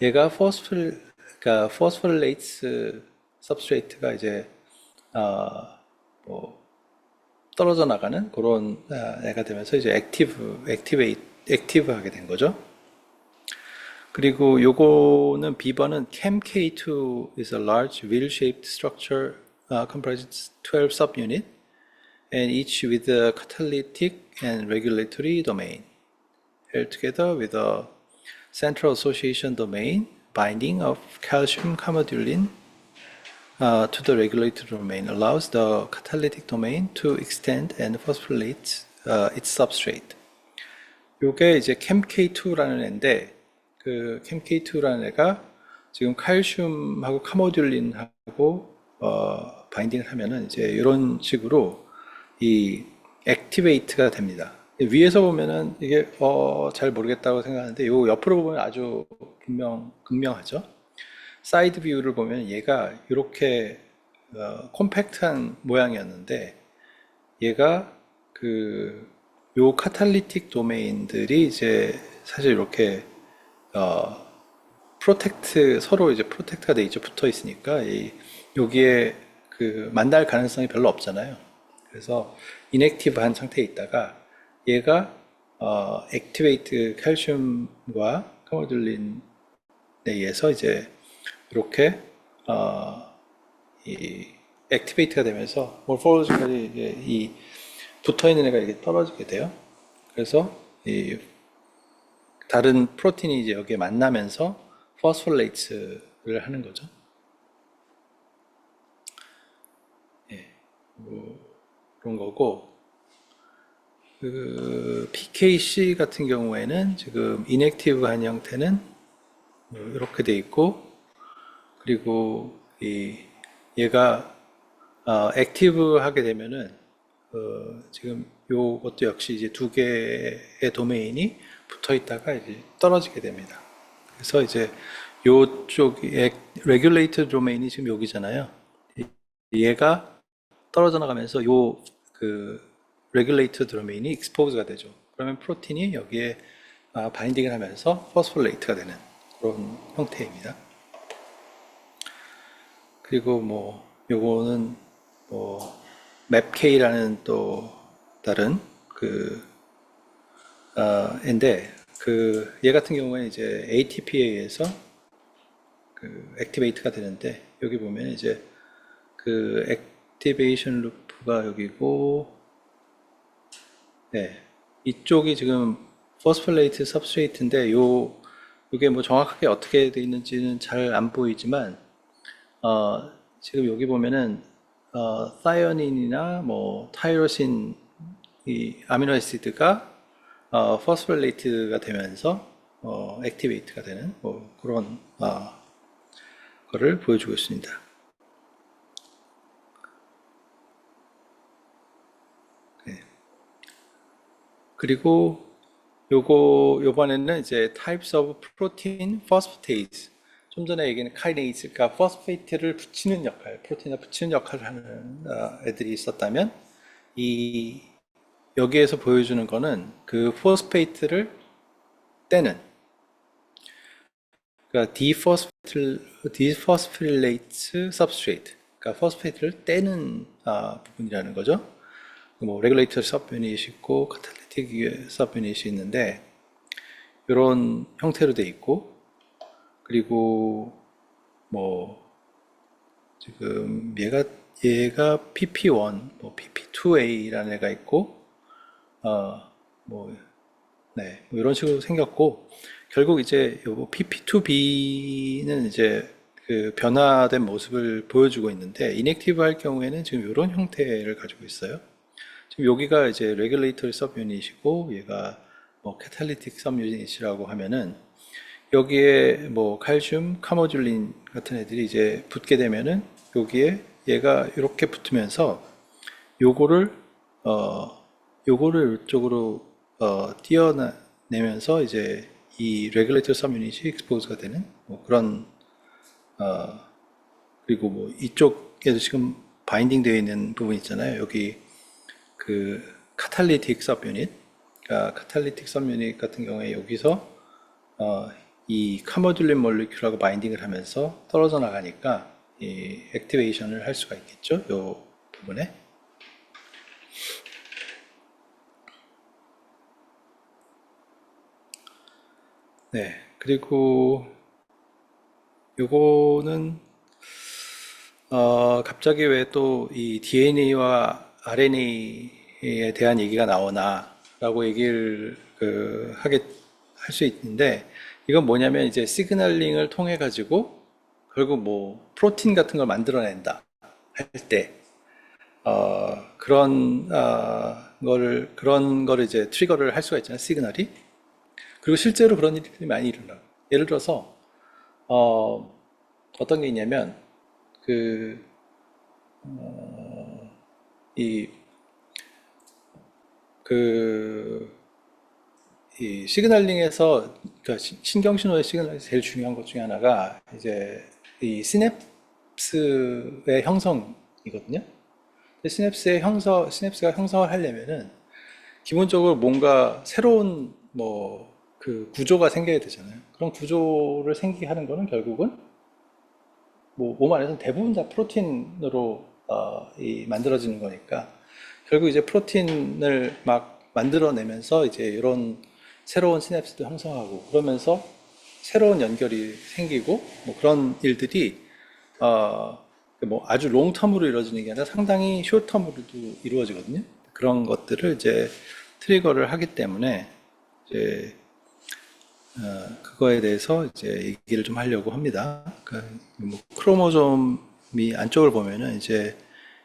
얘가 그러니까 포스폴레이트 सब스트레이트가 이제 뭐 떨어져 나가는 그런 애가 되면서 이제 액티브하게 된 거죠. 그리고 요거는 B번은 ChemK2 is a large wheel-shaped structure comprises 12 subunit and each with a catalytic and regulatory domain held together with a central association domain binding of calcium carmodulin to the regulatory domain allows the catalytic domain to extend and phosphorylate its substrate. 요게 이제 ChemK2라는 애인데, 그 ChemK2라는 애가 지금 칼슘하고 카모듈린하고 바인딩을 하면은 이제 이런 식으로 이 액티베이트가 됩니다. 위에서 보면은 이게 잘 모르겠다고 생각하는데 요 옆으로 보면 아주 극명하죠. 사이드 뷰를 보면 얘가 이렇게 콤팩트한 모양이었는데 얘가 요 카탈리틱 도메인들이 이제 사실 이렇게 서로 이제 프로텍트가 돼 있죠. 붙어 있으니까 여기에 만날 가능성이 별로 없잖아요. 그래서 인액티브한 상태에 있다가 얘가 액티베이트 칼슘과 카모듈린에 의해서 이제 이렇게 이 액티베이트가 되면서 모포로지컬이 이 붙어 있는 애가 이게 떨어지게 돼요. 그래서 이 다른 프로틴이 이제 여기에 만나면서 포스폴레이트를 하는 거죠. 예, 뭐 그런 거고, PKC 같은 경우에는 지금 인액티브한 형태는 이렇게 돼 있고, 그리고 얘가 액티브하게 되면은 지금 요것도 역시 이제 두 개의 도메인이 붙어 있다가 이제 떨어지게 됩니다. 그래서 이제 요쪽에 레귤레이터 도메인이 지금 여기잖아요. 얘가 떨어져 나가면서 레귤레이터 도메인이 익스포즈가 되죠. 그러면 프로틴이 여기에 바인딩을 하면서 포스폴레이트가 되는 그런 형태입니다. 그리고 뭐 요거는 뭐 맵K라는 또 다른 인데 얘 같은 경우에는 이제 ATP에 의해서 액티베이트가 되는데, 여기 보면 이제 액티베이션 루프가 여기고, 네, 이쪽이 지금 포스폴레이트 सब스트레이트인데 요게 뭐 정확하게 어떻게 되어 있는지는 잘 안 보이지만 지금 여기 보면은 사이오닌이나 뭐 타이로신 이 아미노애시드가 포스폴레이트가 되면서 액티베이트가 되는 뭐 그런 거를 보여주고 있습니다. 네. 그리고 요번에는 이제 types of protein phosphatase, 좀 전에 얘기한 카이네이즈가 포스페이트를 붙이는 역할, 프로틴에 붙이는 역할을 하는 애들이 있었다면, 이 여기에서 보여주는 거는 그 포스페이트를 떼는, 그러니까 디포스피릴레이트 सब스트레이트, 그러니까 포스페이트를 떼는 부분이라는 거죠. 뭐 레귤레이터 섭 유닛이 있고 카탈리틱 섭 유닛이 있는데 이런 형태로 돼 있고, 그리고 뭐 지금 얘가 PP1, 뭐 PP2A라는 애가 있고, 뭐, 네, 뭐 이런 식으로 생겼고, 결국 이제 요 PP2B는 이제 그 변화된 모습을 보여주고 있는데, 인액티브 할 경우에는 지금 이런 형태를 가지고 있어요. 지금 여기가 이제 레귤레이터리 섭 유닛이고, 얘가 뭐 캐탈리틱 섭 유닛이라고 하면은, 여기에 뭐 칼슘, 카모듈린 같은 애들이 이제 붙게 되면은 여기에 얘가 이렇게 붙으면서 요거를 요거를 이쪽으로 띄어내면서 이제 이 레귤레이터 섭 유닛이 익스포즈가 되는 뭐 그런 그리고 뭐 이쪽에도 지금 바인딩 되어 있는 부분 있잖아요. 여기 그 카탈리틱 섭 유닛, 그러니까 카탈리틱 섭 유닛 같은 경우에 여기서 이 카모듈린 몰리큘하고 바인딩을 하면서 떨어져 나가니까 이 액티베이션을 할 수가 있겠죠. 이 부분에. 네. 그리고 요거는 갑자기 왜 또 이 DNA와 RNA에 대한 얘기가 나오나 라고 얘기를 할 수 있는데, 이건 뭐냐면 이제 시그널링을 통해 가지고 결국 뭐 프로틴 같은 걸 만들어낸다 할 때 그런 거를 이제 트리거를 할 수가 있잖아요, 시그널이. 그리고 실제로 그런 일들이 많이 일어나요. 예를 들어서 어떤 게 있냐면 그 이 그 이 시그널링에서, 그러니까 신경신호의 시그널에서 제일 중요한 것 중에 하나가 이제 이 시냅스의 형성이거든요. 시냅스가 형성을 하려면은 기본적으로 뭔가 새로운 뭐 그 구조가 생겨야 되잖아요. 그런 구조를 생기게 하는 거는 결국은 뭐 몸 안에서는 대부분 다 프로틴으로 만들어지는 거니까, 결국 이제 프로틴을 막 만들어내면서 이제 이런 새로운 시냅스도 형성하고 그러면서 새로운 연결이 생기고 뭐 그런 일들이 뭐 아주 롱텀으로 이루어지는 게 아니라 상당히 숏텀으로도 이루어지거든요. 그런 것들을 이제 트리거를 하기 때문에 이제 그거에 대해서 이제 얘기를 좀 하려고 합니다. 뭐 크로모솜이 안쪽을 보면은 이제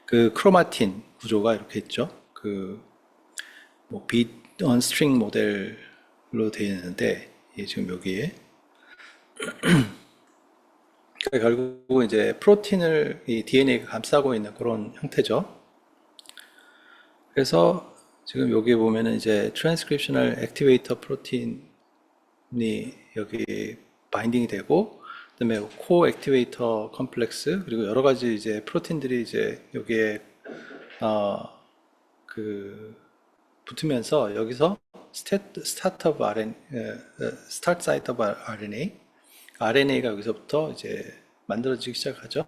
그 크로마틴 구조가 이렇게 있죠. 그뭐 빛 on string 모델로 되어 있는데, 지금 여기에 그러니까 결국 이제 프로틴을 이 DNA가 감싸고 있는 그런 형태죠. 그래서 지금 여기 보면은 이제 트랜스크립셔널 액티베이터 프로틴이 여기 바인딩이 되고, 그다음에 코 액티베이터 컴플렉스, 그리고 여러 가지 이제 프로틴들이 이제 여기에 그 붙으면서 여기서 스타트 오브 RNA, 스타트 사이트 오브 RNA가 여기서부터 이제 만들어지기 시작하죠.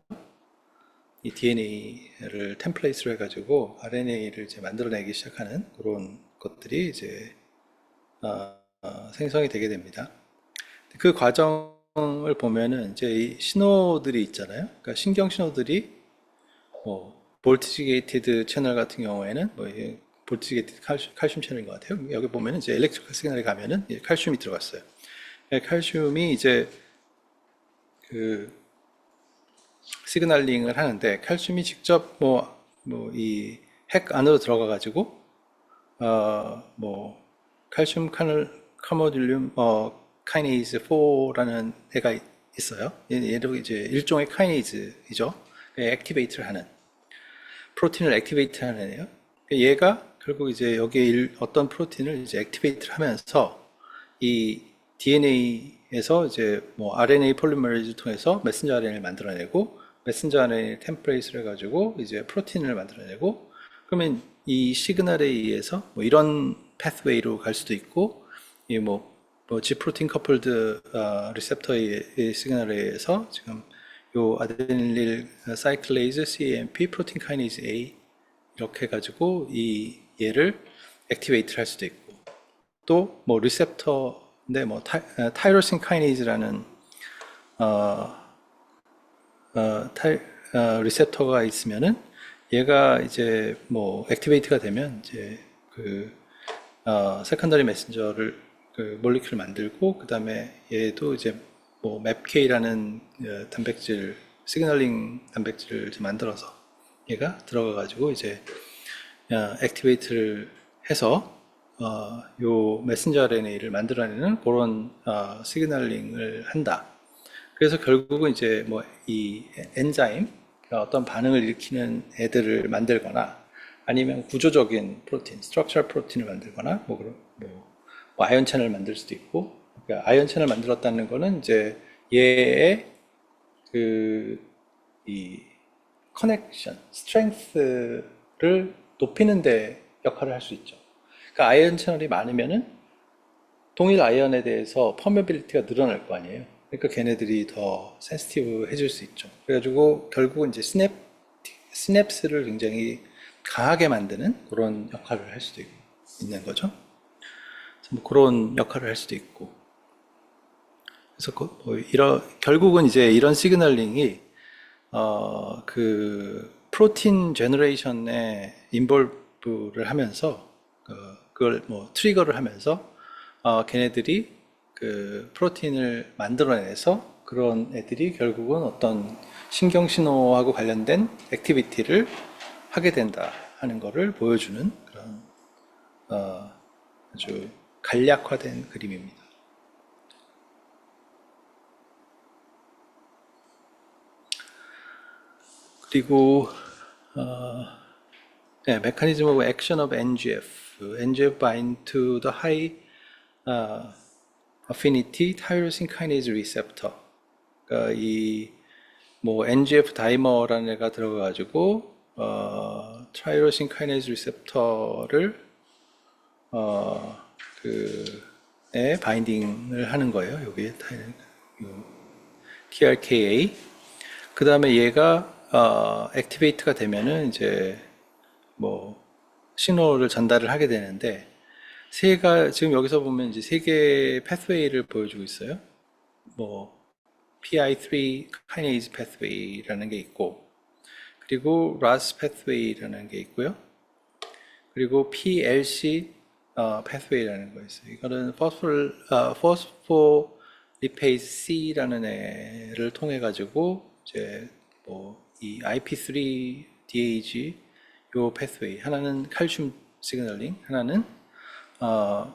이 DNA를 템플레이트로 해가지고 RNA를 이제 만들어내기 시작하는 그런 것들이 이제 생성이 되게 됩니다. 그 과정을 보면은 이제 이 신호들이 있잖아요. 그러니까 신경 신호들이 뭐 볼티지 게이티드 채널 같은 경우에는 뭐 볼티지 게이티드 칼슘 채널인 것 같아요. 여기 보면은 이제 엘렉트리컬 시그널에 가면은 칼슘이 들어갔어요. 칼슘이 이제 그 시그널링을 하는데, 칼슘이 직접 뭐 이 핵 안으로 들어가 가지고 뭐 칼슘 카모듈륨 카이네이즈 4라는 애가 있어요. 얘도 이제 일종의 카이네이즈이죠. 액티베이트를 하는, 프로틴을 액티베이트 하는 애예요. 얘가 결국 이제 여기에 어떤 프로틴을 이제 액티베이트를 하면서 이 DNA에서 이제 뭐 RNA 폴리머레이즈 통해서 메신저 RNA를 만들어내고 메신저 RNA 템플레이트를 가지고 이제 프로틴을 만들어내고 그러면 이 시그널에 의해서 뭐 이런 패스웨이로 갈 수도 있고 뭐 G 프로틴 커플드 리셉터의 시그널에 의해서 지금 요 아데닐릴 사이클레이즈 CAMP 프로틴 카이네이즈 A 이렇게 가지고 이 얘를 액티베이트를 할 수도 있고 또 뭐 리셉터인데 뭐 타이로신 카이네이즈라는 리셉터가 있으면은 얘가 이제 뭐 액티베이트가 되면 이제 그 세컨더리 메신저를 그 몰리큘을 만들고 그 다음에 얘도 이제 뭐 맵K라는 단백질 시그널링 단백질을 이제 만들어서 얘가 들어가 가지고 이제 액티베이트를 해서 요 메신저 RNA를 만들어내는 그런 시그널링을 한다. 그래서 결국은 이제 뭐 이 엔자임 어떤 반응을 일으키는 애들을 만들거나 아니면 구조적인 프로틴, 스트럭처럴 프로틴을 만들거나 뭐 아이언 채널을 만들 수도 있고 그러니까 아이언 채널을 만들었다는 거는 이제 얘의 그 이 커넥션, 스트렝스를 높이는 데 역할을 할 수 있죠. 그러니까 아이언 채널이 많으면은 동일 아이언에 대해서 퍼메빌리티가 늘어날 거 아니에요. 그러니까 걔네들이 더 센시티브 해줄 수 있죠. 그래가지고 결국은 이제 시냅스를 굉장히 강하게 만드는 그런 역할을 할 수도 있는 거죠. 뭐 그런 역할을 할 수도 있고. 그래서 뭐 결국은 이제 이런 시그널링이 그 프로틴 제너레이션에 인볼브를 하면서 그걸 뭐 트리거를 하면서 걔네들이 그 프로틴을 만들어내서 그런 애들이 결국은 어떤 신경신호하고 관련된 액티비티를 하게 된다 하는 거를 보여주는 그런 아주 간략화된 그림입니다. 그리고 mechanism of action of NGF. NGF bind to the high affinity tyrosine kinase receptor. 그러니까 뭐 NGF 다이머라는 애가 들어가가지고 타이로신 카이네이즈 리셉터를 에 바인딩을 하는 거예요. 여기에 TRKA. 그 다음에 얘가 액티베이트가 되면은 이제 뭐 신호를 전달을 하게 되는데 지금 여기서 보면 이제 세 개의 패스웨이를 보여주고 있어요. 뭐 PI3 카이네이즈 패스웨이라는 게 있고 그리고 RAS 패스웨이라는 게 있고요. 그리고 PLC 패스웨이라는 거 있어요. 이거는 포스포리페이스 C라는 애를 통해 가지고 이제 뭐 이 IP3 DAG 요 패스웨이 하나는 칼슘 시그널링, 하나는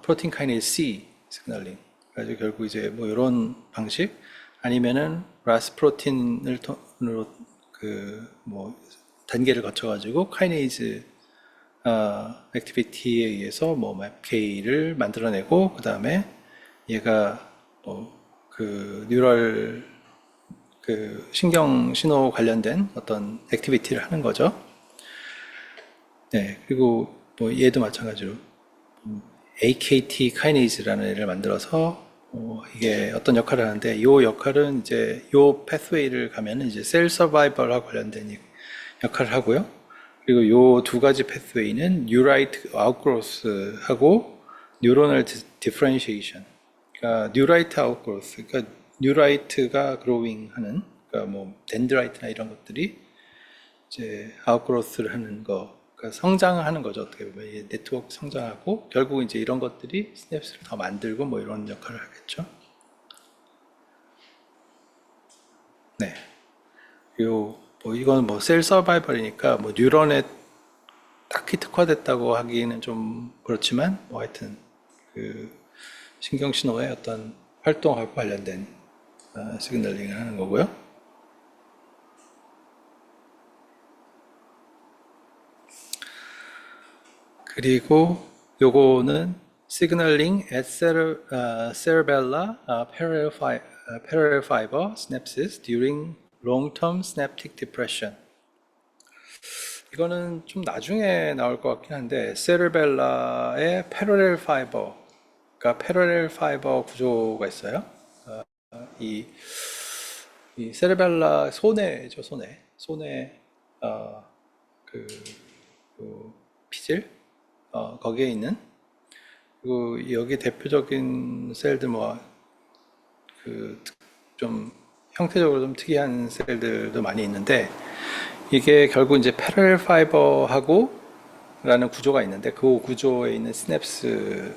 프로틴 카이네이즈 C 시그널링. 그래서 결국 이제 뭐 이런 방식 아니면은 라스 프로틴을 통으로 뭐 단계를 거쳐가지고 카이네이즈 액티비티에 의해서 뭐 맵K를 만들어내고 그 다음에 얘가 뭐 그 뉴럴 그 신경 신호 관련된 어떤 액티비티를 하는 거죠. 네, 그리고 뭐 얘도 마찬가지로 AKT 카이네이즈라는 애를 만들어서 이게 어떤 역할을 하는데 이 역할은 이제 이 패스웨이를 가면은 이제 셀 서바이벌과 관련된 역할을 하고요. 그리고 이 두 가지 패스웨이는 뉴라이트 아웃그로스하고 뉴로널 디퍼런시에이션. 그러니까 뉴라이트 아웃그로스, 그러니까 뉴라이트가 그로잉하는, 그러니까 뭐 덴드라이트나 이런 것들이 이제 아웃그로스를 하는 거, 그러니까 성장을 하는 거죠. 어떻게 보면 네트워크 성장하고 결국 이제 이런 것들이 스냅스를 더 만들고 뭐 이런 역할을 하겠죠. 네. 그리고 뭐 이건 뭐 셀 서바이벌이니까 뭐 뉴런에 딱히 특화됐다고 하기는 좀 그렇지만 뭐 하여튼 그 신경신호의 어떤 활동하고 관련된 시그널링을 하는 거고요. 그리고 요거는 signaling at cerebella parallel fiber synapses during long-term synaptic depression. 이거는 좀 나중에 나올 것 같긴 한데 세르벨라의 패러렐 파이버가 패러렐 파이버 구조가 있어요. 이, 이 세르벨라 소뇌죠, 소뇌 그 피질 거기에 있는 그리고 여기 대표적인 셀들 좀 형태적으로 좀 특이한 셀들도 많이 있는데 이게 결국 이제 패러렐 파이버하고 라는 구조가 있는데 그 구조에 있는 시냅스가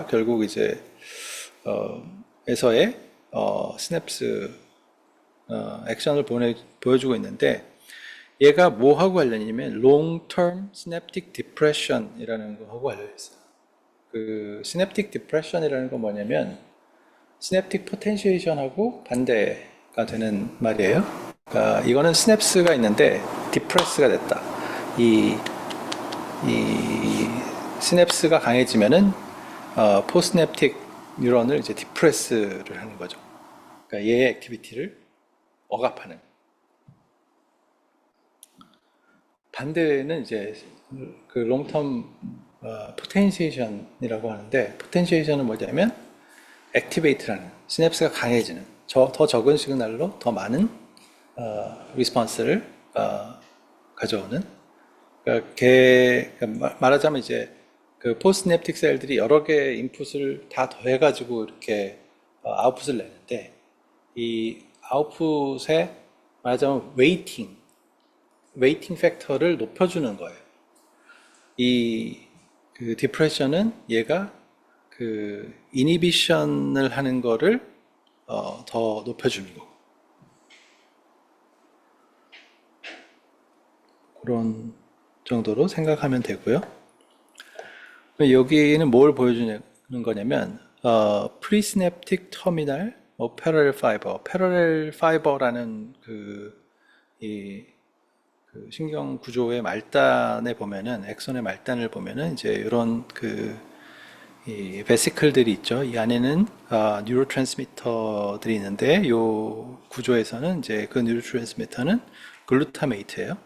결국 이제 에서의 시냅스 액션을 보여주고 있는데 얘가 뭐하고 관련이냐면 long-term synaptic depression 이라는 거하고 관련이 있어요. 그 synaptic depression이라는 건 뭐냐면 synaptic potentiation하고 반대가 되는 말이에요. 그러니까 이거는 시냅스가 있는데 디프레스가 됐다. 이 시냅스가 강해지면은 포스냅틱 뉴런을 이제 디프레스를 하는 거죠. 그러니까 얘의 액티비티를 억압하는. 반대는 이제 그 롱텀 포텐시에이션이라고 하는데 포텐시에이션은 뭐냐면 액티베이트라는 시냅스가 강해지는 더 적은 시그널로 더 많은 리스폰스를 가져오는 그러니까 말하자면 이제 그 포스냅틱 셀들이 여러 개의 인풋을 다 더해가지고 이렇게 아웃풋을 내는데 이 아웃풋에 말하자면 웨이팅 팩터를 높여주는 거예요. 그 디프레션은 얘가 그 이니비션을 하는 거를 더 높여주는 거고 그런 정도로 생각하면 되고요. 여기는 뭘 보여주는 거냐면 프리시냅틱 터미널 패러렐 파이버라는 이 신경 구조의 말단에 보면은 엑선의 말단을 보면은 이제 이런 이 베시클들이 있죠. 이 안에는 뉴로트랜스미터들이 있는데 이 구조에서는 이제 그 뉴로트랜스미터는 글루타메이트예요.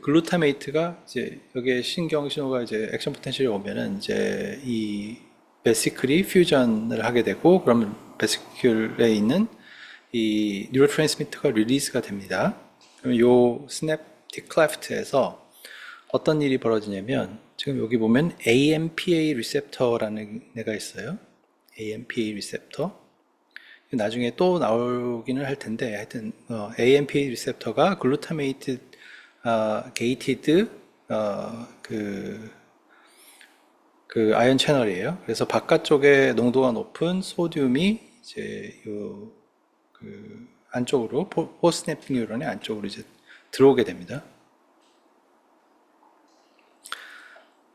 글루타메이트가 이제 여기에 신경 신호가 이제 액션 포텐셜이 오면은 이제 이 베시클이 퓨전을 하게 되고 그러면 베시클에 있는 이 뉴로트랜스미터가 릴리즈가 됩니다. 그러면 요 시냅틱 클래프트에서 어떤 일이 벌어지냐면 지금 여기 보면 AMPA 리셉터라는 애가 있어요. AMPA 리셉터. 나중에 또 나오기는 할 텐데 하여튼 AMPA 리셉터가 글루타메이트 게이티드 그 아이언 채널이에요. 그래서 바깥쪽에 농도가 높은 소듐이 이제 그 안쪽으로 포스냅틱 뉴런의 안쪽으로 이제 들어오게 됩니다.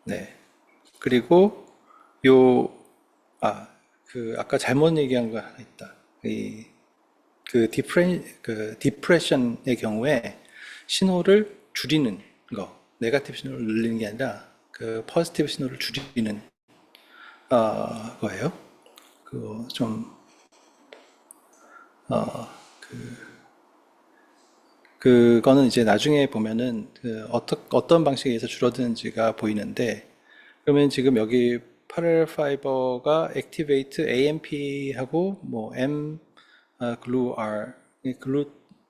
네. 그리고 아까 잘못 얘기한 거 하나 있다. 디프레션의 경우에 신호를 줄이는 거, 네거티브 신호를 늘리는 게 아니라 그 포지티브 신호를 줄이는 거예요. 그거 좀 그거는 이제 나중에 보면은 어떤 방식에 의해서 줄어드는지가 보이는데 그러면 지금 여기 파렐 파이버가 액티베이트 AMP하고 뭐 M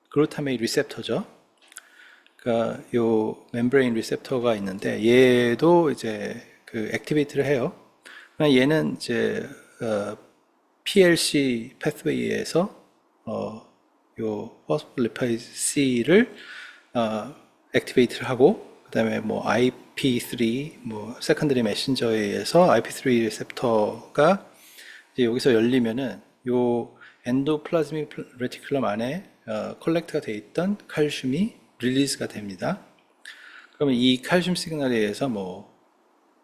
글루타메이 리셉터죠. 그러니까 요 멤브레인 리셉터가 있는데 얘도 이제 그 액티베이트를 해요. 그러나 얘는 이제 PLC 패스웨이에서 요 포스폴리파이드 C를 액티베이트를 하고 그다음에 뭐 IP3 뭐 세컨더리 메신저에 의해서 IP3 리셉터가 이제 여기서 열리면은 요 엔도플라즈믹 레티큘럼 안에 컬렉트가 돼 있던 칼슘이 릴리즈가 됩니다. 그러면 이 칼슘 시그널에 의해서 뭐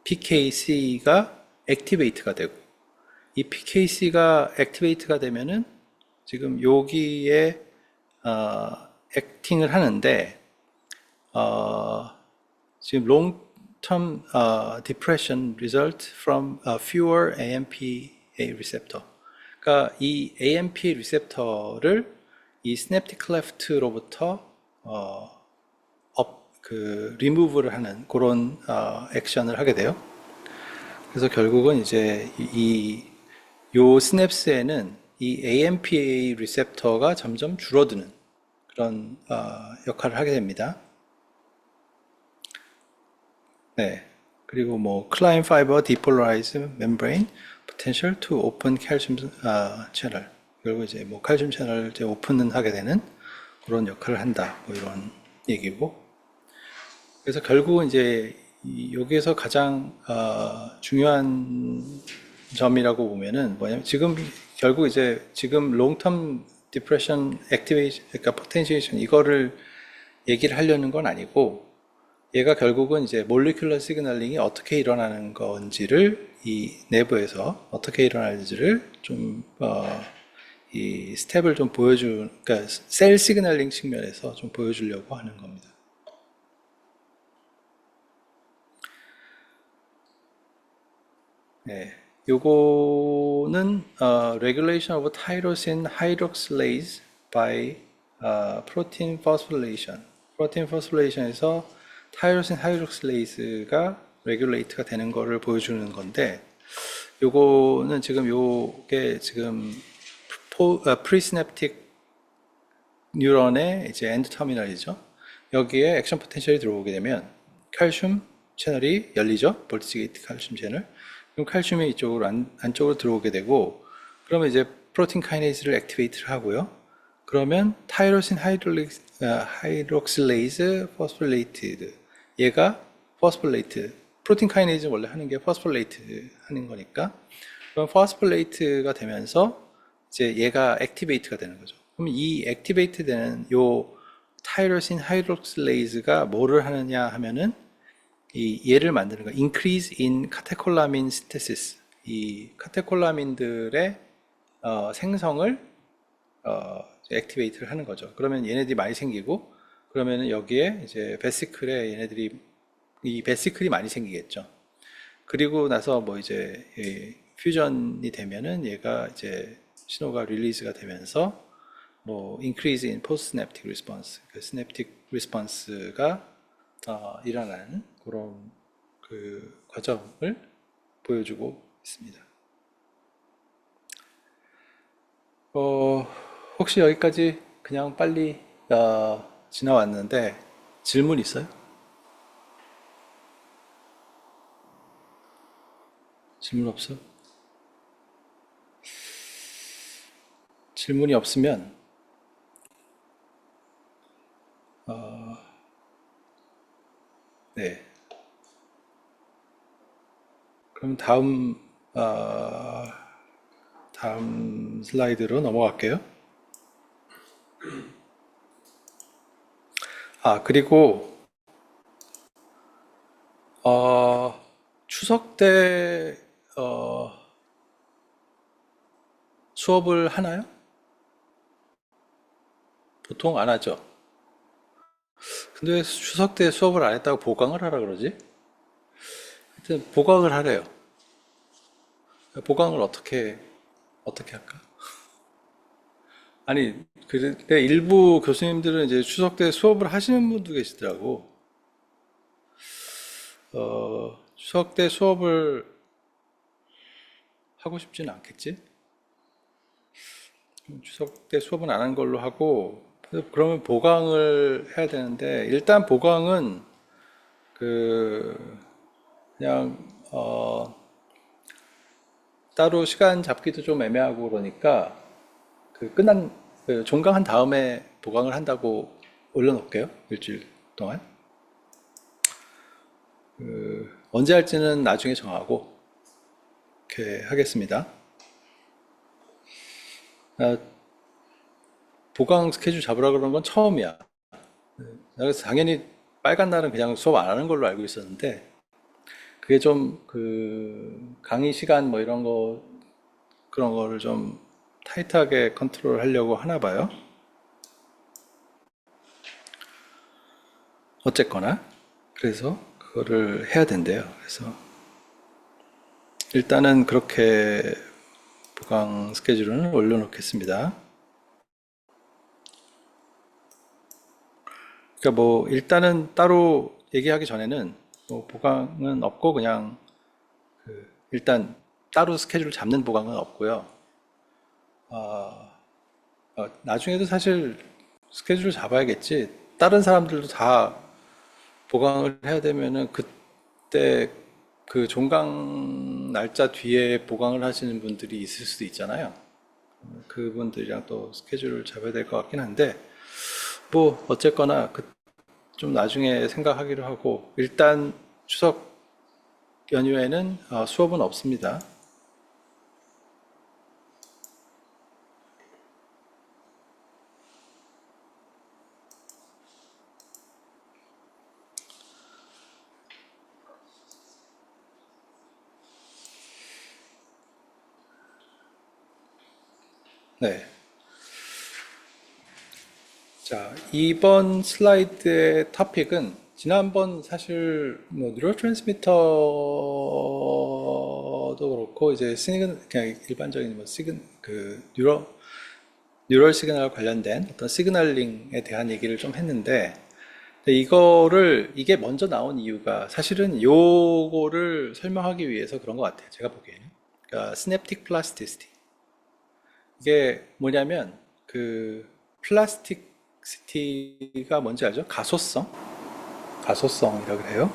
PKC가 액티베이트가 되고 이 PKC가 액티베이트가 되면은 지금 여기에 액팅을 하는데 지금 long-term depression result from fewer AMPA receptor. 그러니까 이 AMPA 리셉터를 이 시냅틱 클레프트로부터 리무브를 하는 그런 액션을 하게 돼요. 그래서 결국은 이제 요 시냅스에는 이 AMPA 리셉터가 점점 줄어드는 그런 역할을 하게 됩니다. 네. 그리고 뭐 Klein fiber depolarized membrane potential to open calcium channel. 결국 이제 뭐 칼슘 채널을 이제 오픈은 하게 되는 그런 역할을 한다. 뭐 이런 얘기고. 그래서 결국은 이제 여기에서 가장 중요한 점이라고 보면은 뭐냐면 지금 결국 이제 지금 long-term depression activation, 그러니까 potentiation 이거를 얘기를 하려는 건 아니고 얘가 결국은 이제 molecular signaling이 어떻게 일어나는 건지를 이 내부에서 어떻게 일어나는지를 좀 이 스텝을 좀 그러니까 셀 시그널링 측면에서 좀 보여주려고 하는 겁니다. 네, 요거는 regulation of tyrosine hydroxylase by protein phosphorylation. 프로틴 포스포레이션에서 타이로신 하이드록실레이스가 레귤레이트가 되는 거를 보여주는 건데, 요거는 지금 요게 지금 프리시냅틱 뉴런의 이제 엔드 터미널이죠. 여기에 액션 포텐셜이 들어오게 되면 칼슘 채널이 열리죠. 볼티지 게이트 칼슘 채널. 그럼 칼슘이 이쪽으로 안쪽으로 들어오게 되고, 그러면 이제 프로틴 카이네이즈를 액티베이트를 하고요. 그러면 타이로신 하이드록실레이즈 포스폴레이티드, 얘가 포스폴레이트, 프로틴 카이네이즈 원래 하는 게 포스폴레이트 하는 거니까, 그럼 포스폴레이트가 되면서 이제 얘가 액티베이트가 되는 거죠. 그럼 이 액티베이트 되는 요 타이로신 하이드록실레이즈가 뭐를 하느냐 하면은 이 얘를 만드는 거, increase in 카테콜라민 synthesis, 이 카테콜라민들의 생성을 액티베이트를 하는 거죠. 그러면 얘네들이 많이 생기고, 그러면은 여기에 이제 베시클에 이 베시클이 많이 생기겠죠. 그리고 나서 뭐 이제 퓨전이 되면은 얘가 이제 신호가 릴리즈가 되면서 뭐 increase in post-synaptic response, 그 synaptic response가 일어나는 그런 그 과정을 보여주고 있습니다. 혹시 여기까지 그냥 빨리 지나왔는데 질문 있어요? 질문 없어? 질문이 없으면 네. 그럼 다음 슬라이드로 넘어갈게요. 그리고 추석 때 수업을 하나요? 보통 안 하죠. 근데 왜 추석 때 수업을 안 했다고 보강을 하라 그러지? 하여튼 보강을 하래요. 보강을 어떻게 할까? 아니, 근데 일부 교수님들은 이제 추석 때 수업을 하시는 분도 계시더라고. 추석 때 수업을 하고 싶지는 않겠지? 추석 때 수업은 안 한 걸로 하고, 그러면 보강을 해야 되는데, 일단 보강은 그냥 따로 시간 잡기도 좀 애매하고 그러니까 종강한 다음에 보강을 한다고 올려놓을게요. 일주일 동안. 언제 할지는 나중에 정하고 이렇게 하겠습니다. 보강 스케줄 잡으라 그러는 건 처음이야. 그래서 당연히 빨간 날은 그냥 수업 안 하는 걸로 알고 있었는데, 그게 좀 강의 시간 뭐 이런 거 그런 거를 좀 타이트하게 컨트롤 하려고 하나 봐요. 어쨌거나 그래서 그거를 해야 된대요. 그래서 일단은 그렇게 보강 스케줄은 올려놓겠습니다. 그러니까 뭐 일단은 따로 얘기하기 전에는 뭐 보강은 없고 그냥 일단 따로 스케줄 잡는 보강은 없고요. 나중에도 사실 스케줄을 잡아야겠지. 다른 사람들도 다 보강을 해야 되면은 그때 그 종강 날짜 뒤에 보강을 하시는 분들이 있을 수도 있잖아요. 그분들이랑 또 스케줄을 잡아야 될 것 같긴 한데 뭐 어쨌거나 좀 나중에 생각하기로 하고 일단 추석 연휴에는 수업은 없습니다. 네. 자, 이번 슬라이드의 토픽은 지난번 사실 뭐 뉴럴 트랜스미터도 그렇고 이제 그냥 일반적인 뭐 뉴럴 시그널 관련된 어떤 시그널링에 대한 얘기를 좀 했는데 근데 이게 먼저 나온 이유가 사실은 요거를 설명하기 위해서 그런 것 같아요. 제가 보기에는. 그러니까 시냅틱 플라스티시티. 이게 뭐냐면 그 플라스틱시티가 뭔지 알죠? 가소성이라고 그래요.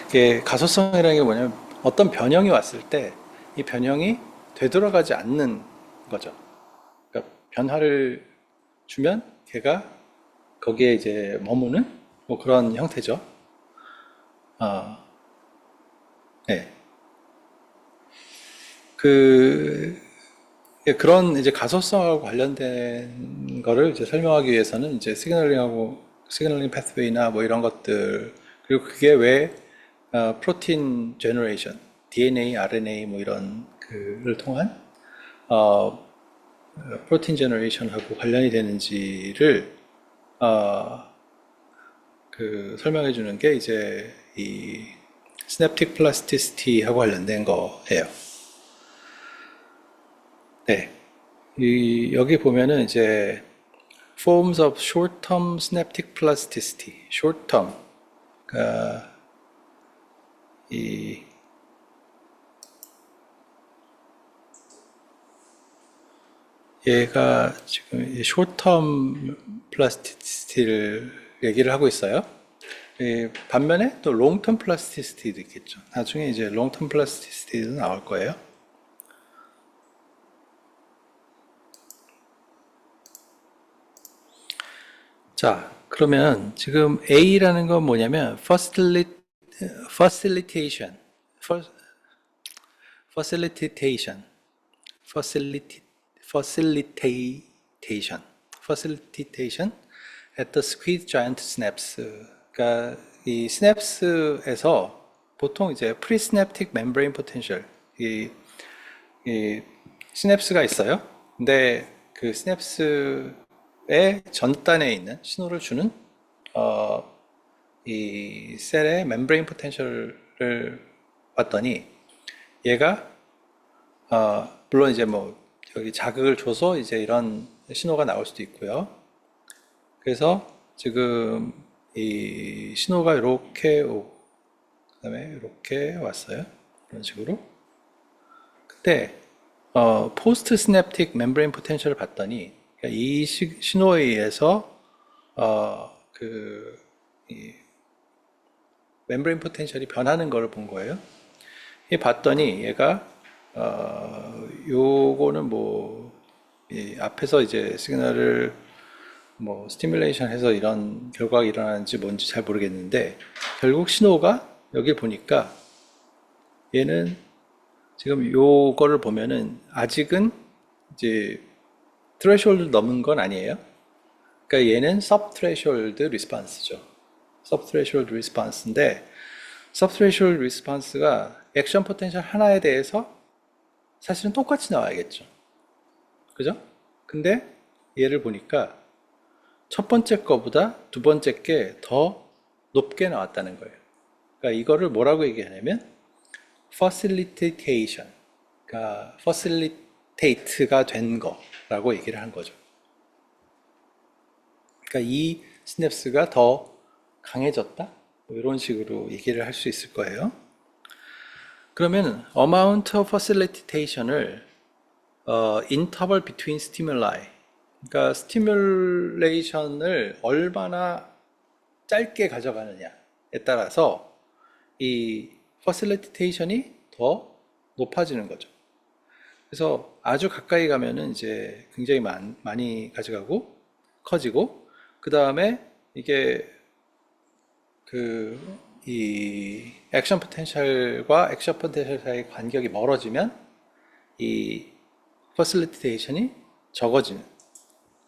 이게 가소성이라는 게 뭐냐면 어떤 변형이 왔을 때 이 변형이 되돌아가지 않는 거죠. 그러니까 변화를 주면 걔가 거기에 이제 머무는 뭐 그런 형태죠. 아, 네. 그 그런 이제 가소성하고 관련된 거를 이제 설명하기 위해서는 이제 시그널링 패스웨이나 뭐 이런 것들 그리고 그게 왜 프로틴 제너레이션, DNA, RNA 뭐 이런 그를 통한 어, 프로틴 제너레이션하고 관련이 되는지를 어, 설명해 주는 게 이제 이 시냅틱 플라스티시티하고 관련된 거예요. 네. 여기 보면은 이제 forms of short-term synaptic plasticity, short-term. 그러니까 이 얘가 지금 short-term plasticity를 얘기를 하고 있어요. 반면에 또 long-term plasticity도 있겠죠. 나중에 이제 long-term plasticity도 나올 거예요. 자, 그러면 지금 A라는 건 뭐냐면 facilitation, facilitation, facility, facilitation, facilitation at the squeeze giant synapse. 그러니까 이 synapse에서 보통 이제 presynaptic membrane potential, 이 시냅스가 있어요. 근데 그 시냅스의 전단에 있는 신호를 주는 어, 이 셀의 멤브레인 포텐셜을 봤더니 얘가 물론 이제 뭐 여기 자극을 줘서 이제 이런 신호가 나올 수도 있고요. 그래서 지금 이 신호가 이렇게 오고 그다음에 이렇게 왔어요. 이런 식으로. 근데 포스트 시냅틱 멤브레인 포텐셜을 봤더니 그러니까 이 신호에 의해서 이 멤브레인 포텐셜이 변하는 것을 본 거예요. 이 봤더니 얘가 요거는 뭐 이 앞에서 이제 시그널을 뭐 스티뮬레이션 해서 이런 결과가 일어나는지 뭔지 잘 모르겠는데 결국 신호가 여기 보니까 얘는 지금 요거를 보면은 아직은 이제 트레시홀드 넘은 건 아니에요. 그러니까 얘는 sub threshold response죠. sub threshold response인데 sub threshold response가 액션 포텐셜 하나에 대해서 사실은 똑같이 나와야겠죠. 그죠? 근데 얘를 보니까 첫 번째 거보다 두 번째 게 더 높게 나왔다는 거예요. 그러니까 이거를 뭐라고 얘기하냐면 facilitation, 그러니까 facilitate가 된 거라고 얘기를 한 거죠. 그러니까 이 시냅스가 더 강해졌다? 뭐 이런 식으로 얘기를 할 수 있을 거예요. 그러면 amount of facilitation을 interval between stimuli, 그러니까 스티뮬레이션을 얼마나 짧게 가져가느냐에 따라서 이 facilitation이 더 높아지는 거죠. 그래서 아주 가까이 가면은 이제 굉장히 많이 가져가고 커지고, 그 다음에 이게 이 액션 포텐셜과 액션 포텐셜 사이 간격이 멀어지면 이 퍼실리테이션이 적어지는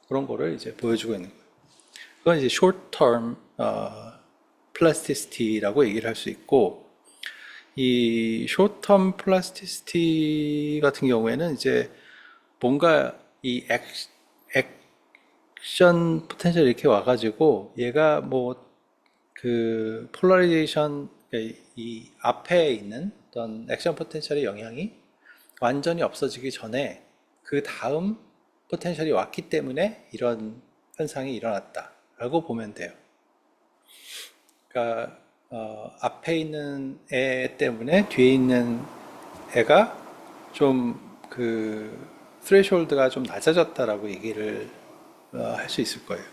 그런 거를 이제 보여주고 있는 거예요. 그건 이제 short term plasticity라고 얘기를 할 수 있고, 이 short term plasticity 같은 경우에는 이제 뭔가 이 액션 포텐셜이 이렇게 와가지고 얘가 뭐 그 폴라리제이션, 이 앞에 있는 어떤 액션 포텐셜의 영향이 완전히 없어지기 전에 그 다음 포텐셜이 왔기 때문에 이런 현상이 일어났다라고 보면 돼요. 그러니까 앞에 있는 애 때문에 뒤에 있는 애가 좀 그 스레이홀드가 좀 낮아졌다라고 얘기를 할 수 있을 거예요.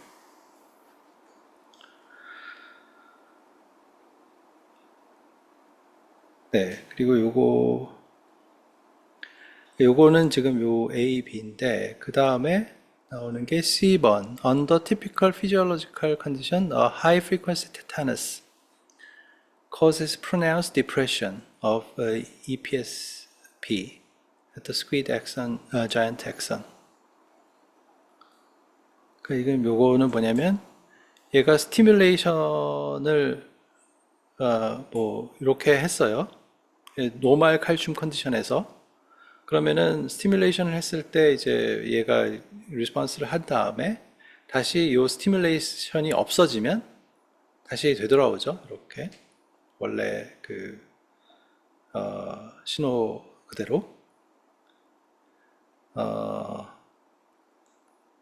네, 그리고 요거는 지금 요 A, B인데 그 다음에 나오는 게 C번. Under typical physiological condition, a high frequency tetanus causes pronounced depression of EPSP at the squid axon, giant axon. 그러니까 이건 요거는 뭐냐면 얘가 스티뮬레이션을 뭐 이렇게 했어요. 노멀 칼슘 컨디션에서. 그러면은 스티뮬레이션을 했을 때 이제 얘가 리스폰스를 한 다음에 다시 요 스티뮬레이션이 없어지면 다시 되돌아오죠. 이렇게 원래 신호 그대로.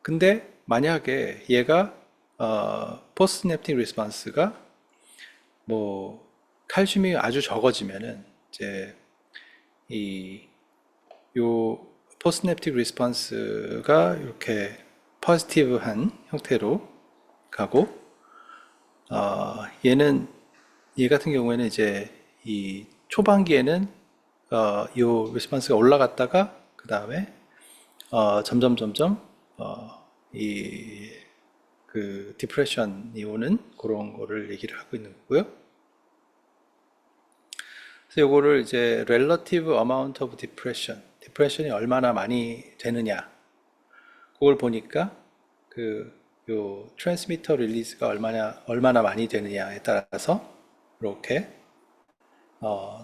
근데 만약에 얘가 포스트냅틱 리스폰스가 뭐 칼슘이 아주 적어지면은 이제 요 포스트냅틱 리스폰스가 이렇게 포지티브한 형태로 가고, 얘 같은 경우에는 이제 이 초반기에는 요 리스폰스가 올라갔다가 그 다음에 점점 디프레션이 오는 그런 거를 얘기를 하고 있는 거고요. 그래서 요거를 이제 relative amount of depression, 디프레션이 얼마나 많이 되느냐, 그걸 보니까 요 트랜스미터 릴리즈가 얼마나 많이 되느냐에 따라서 이렇게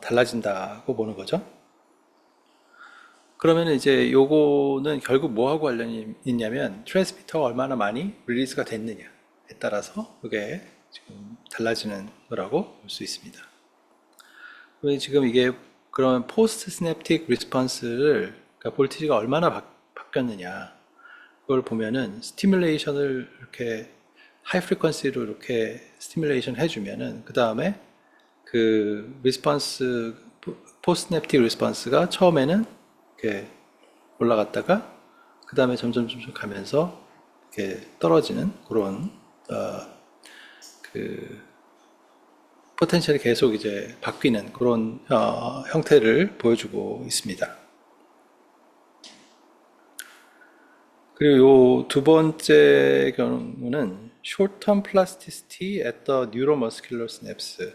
달라진다고 보는 거죠. 그러면 이제 요거는 결국 뭐하고 관련이 있냐면 트랜스미터가 얼마나 많이 릴리즈가 됐느냐에 따라서 그게 지금 달라지는 거라고 볼 수 있습니다. 지금 이게 그러면 포스트 시냅틱 리스폰스를, 그러니까 볼티지가 얼마나 바뀌었느냐, 그걸 보면은 스티뮬레이션을 이렇게 하이 프리퀀시로 이렇게 스티뮬레이션 해주면은 그 다음에 그 리스폰스, 포스트 시냅틱 리스폰스가 처음에는 이렇게 올라갔다가 그 다음에 점점 가면서 이렇게 떨어지는 그런 포텐셜이 계속 이제 바뀌는 그런 형태를 보여주고 있습니다. 그리고 요 두 번째 경우는 short-term plasticity at the neuromuscular synapse.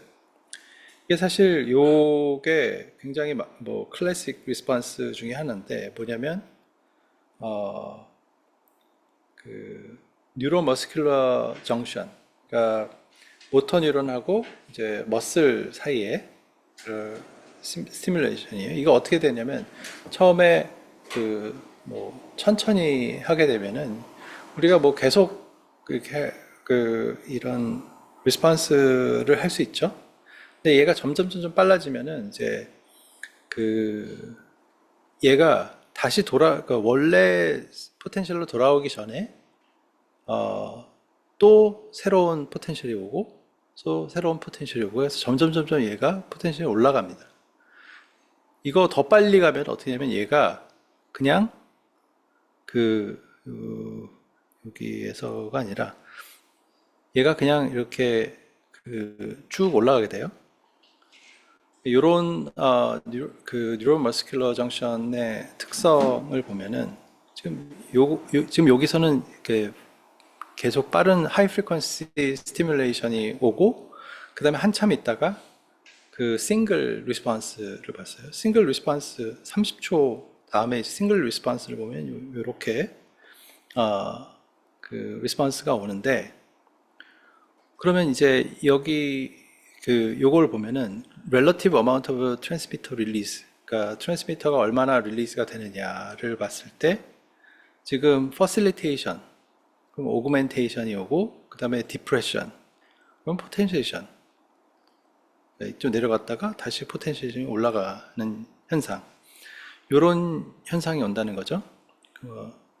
이게 사실 요게 굉장히 뭐 클래식 리스폰스 중에 하나인데 뭐냐면 뉴로머스큘러 정션, 그러니까 모터 뉴런하고 이제 머슬 사이에 스티뮬레이션이에요. 이거 어떻게 되냐면 처음에 뭐 천천히 하게 되면은 우리가 뭐 계속 이렇게 이런 리스폰스를 할 수 있죠. 근데 얘가 점점 빨라지면은 이제 그 얘가 다시 그 원래 포텐셜로 돌아오기 전에 또 새로운 포텐셜이 오고 또 새로운 포텐셜이 오고 해서 점점 얘가 포텐셜이 올라갑니다. 이거 더 빨리 가면 어떻게 되냐면 얘가 그냥 여기에서가 아니라 얘가 그냥 이렇게 쭉 올라가게 돼요. 이런 뉴런 머스큘러 정션의 특성을 보면은 지금 여기서는 이렇게 계속 빠른 하이 프리퀀시 스티뮬레이션이 오고 그 다음에 한참 있다가 그 싱글 리스폰스를 봤어요. 싱글 리스폰스 30초 다음에 싱글 리스폰스를 보면 이렇게 그 리스폰스가 오는데 그러면 이제 여기 요걸 보면은 relative amount of transmitter release 그러니까 트랜스미터가 얼마나 릴리즈가 되느냐를 봤을 때 지금 facilitation 그럼 augmentation이 오고 그 다음에 depression 그럼 potentiation 좀 내려갔다가 다시 potentiation이 올라가는 현상 이런 현상이 온다는 거죠.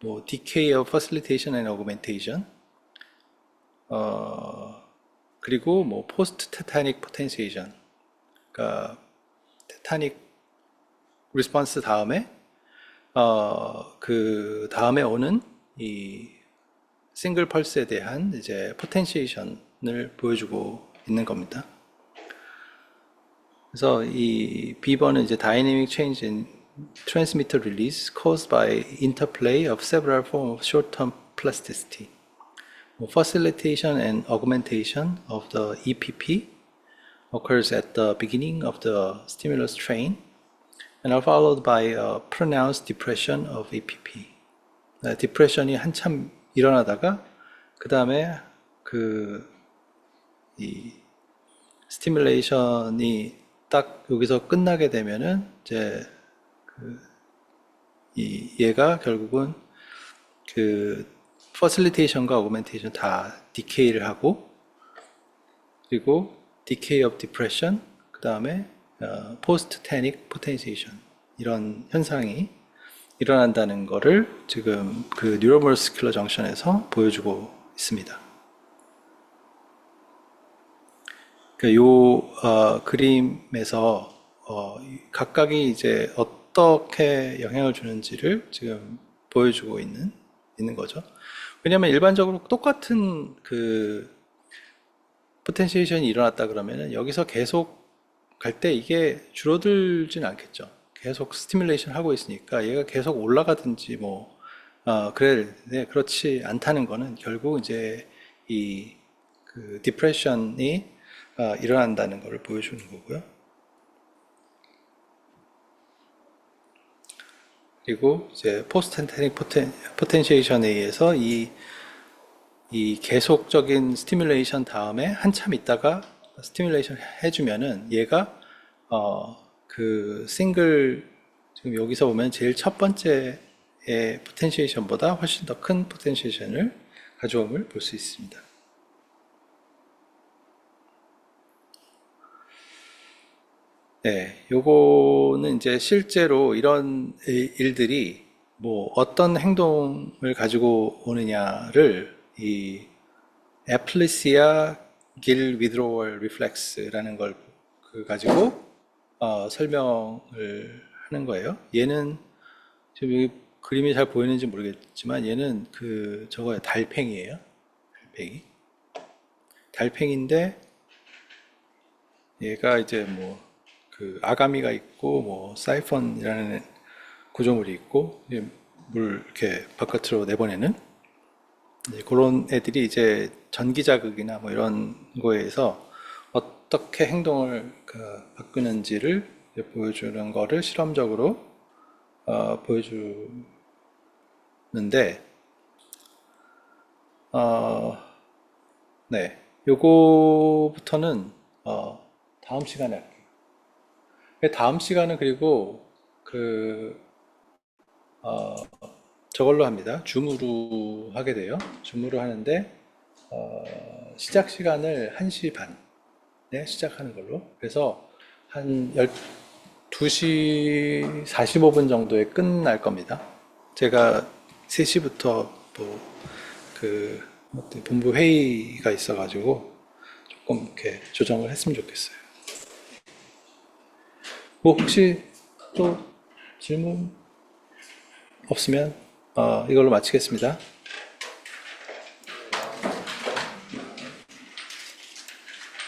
뭐 decay of facilitation and augmentation 그리고 뭐 post tetanic potentiation 그러니까 테타닉 리스폰스 다음에 그 다음에 오는 이 싱글 펄스에 대한 이제 포텐시에이션을 보여주고 있는 겁니다. 그래서 이 B번은 이제 dynamic change in transmitter release caused by interplay of several forms of short-term plasticity, facilitation and augmentation of the EPP occurs at the beginning of the stimulus train and are followed by a pronounced depression of EPP. 디프레션이 한참 일어나다가 그 다음에 이 스티뮬레이션이 딱 여기서 끝나게 되면은 이제 얘가 결국은 퍼실리테이션과 어그멘테이션 다 디케이를 하고 그리고 decay of depression 그 다음에 post-tanic potentiation 이런 현상이 일어난다는 거를 지금 그 뉴로머스큘러 정션에서 보여주고 있습니다. 그림에서 각각이 이제 어떻게 영향을 주는지를 지금 보여주고 있는 거죠. 왜냐하면 일반적으로 똑같은 포텐시에이션이 일어났다 그러면은 여기서 계속 갈 때 이게 줄어들진 않겠죠. 계속 스티뮬레이션 하고 있으니까 얘가 계속 올라가든지 그래야 되는데 그렇지 않다는 거는 결국 이제 디프레션이 일어난다는 것을 보여주는 거고요. 그리고 이제 포스텐테닉 포텐시에이션에 의해서 이 계속적인 스티뮬레이션 다음에 한참 있다가 스티뮬레이션 해주면은 얘가 지금 여기서 보면 제일 첫 번째의 포텐시에이션보다 훨씬 더 큰 포텐시에이션을 가져옴을 볼 수 있습니다. 네, 요거는 이제 실제로 이런 일들이 어떤 행동을 가지고 오느냐를 이 에플리시아 길 위드로월 리플렉스라는 걸 가지고 설명을 하는 거예요. 얘는 지금 여기 그림이 잘 보이는지 모르겠지만 얘는 저거예요. 달팽이에요. 달팽이인데 얘가 이제 아가미가 있고 사이펀이라는 구조물이 있고 물 이렇게 바깥으로 내보내는 그런 애들이 이제 전기 자극이나 이런 거에서 어떻게 행동을 바꾸는지를 보여주는 거를 실험적으로 보여주는데 네, 요거부터는 다음 시간에 할게요. 다음 시간은 그리고 저걸로 합니다. 줌으로 하게 돼요. 줌으로 하는데 시작 시간을 1시 반 시작하는 걸로. 그래서 한 12시 45분 정도에 끝날 겁니다. 제가 3시부터 본부 회의가 있어가지고 조금 이렇게 조정을 했으면 좋겠어요. 뭐 혹시 또 질문 없으면 이걸로 마치겠습니다.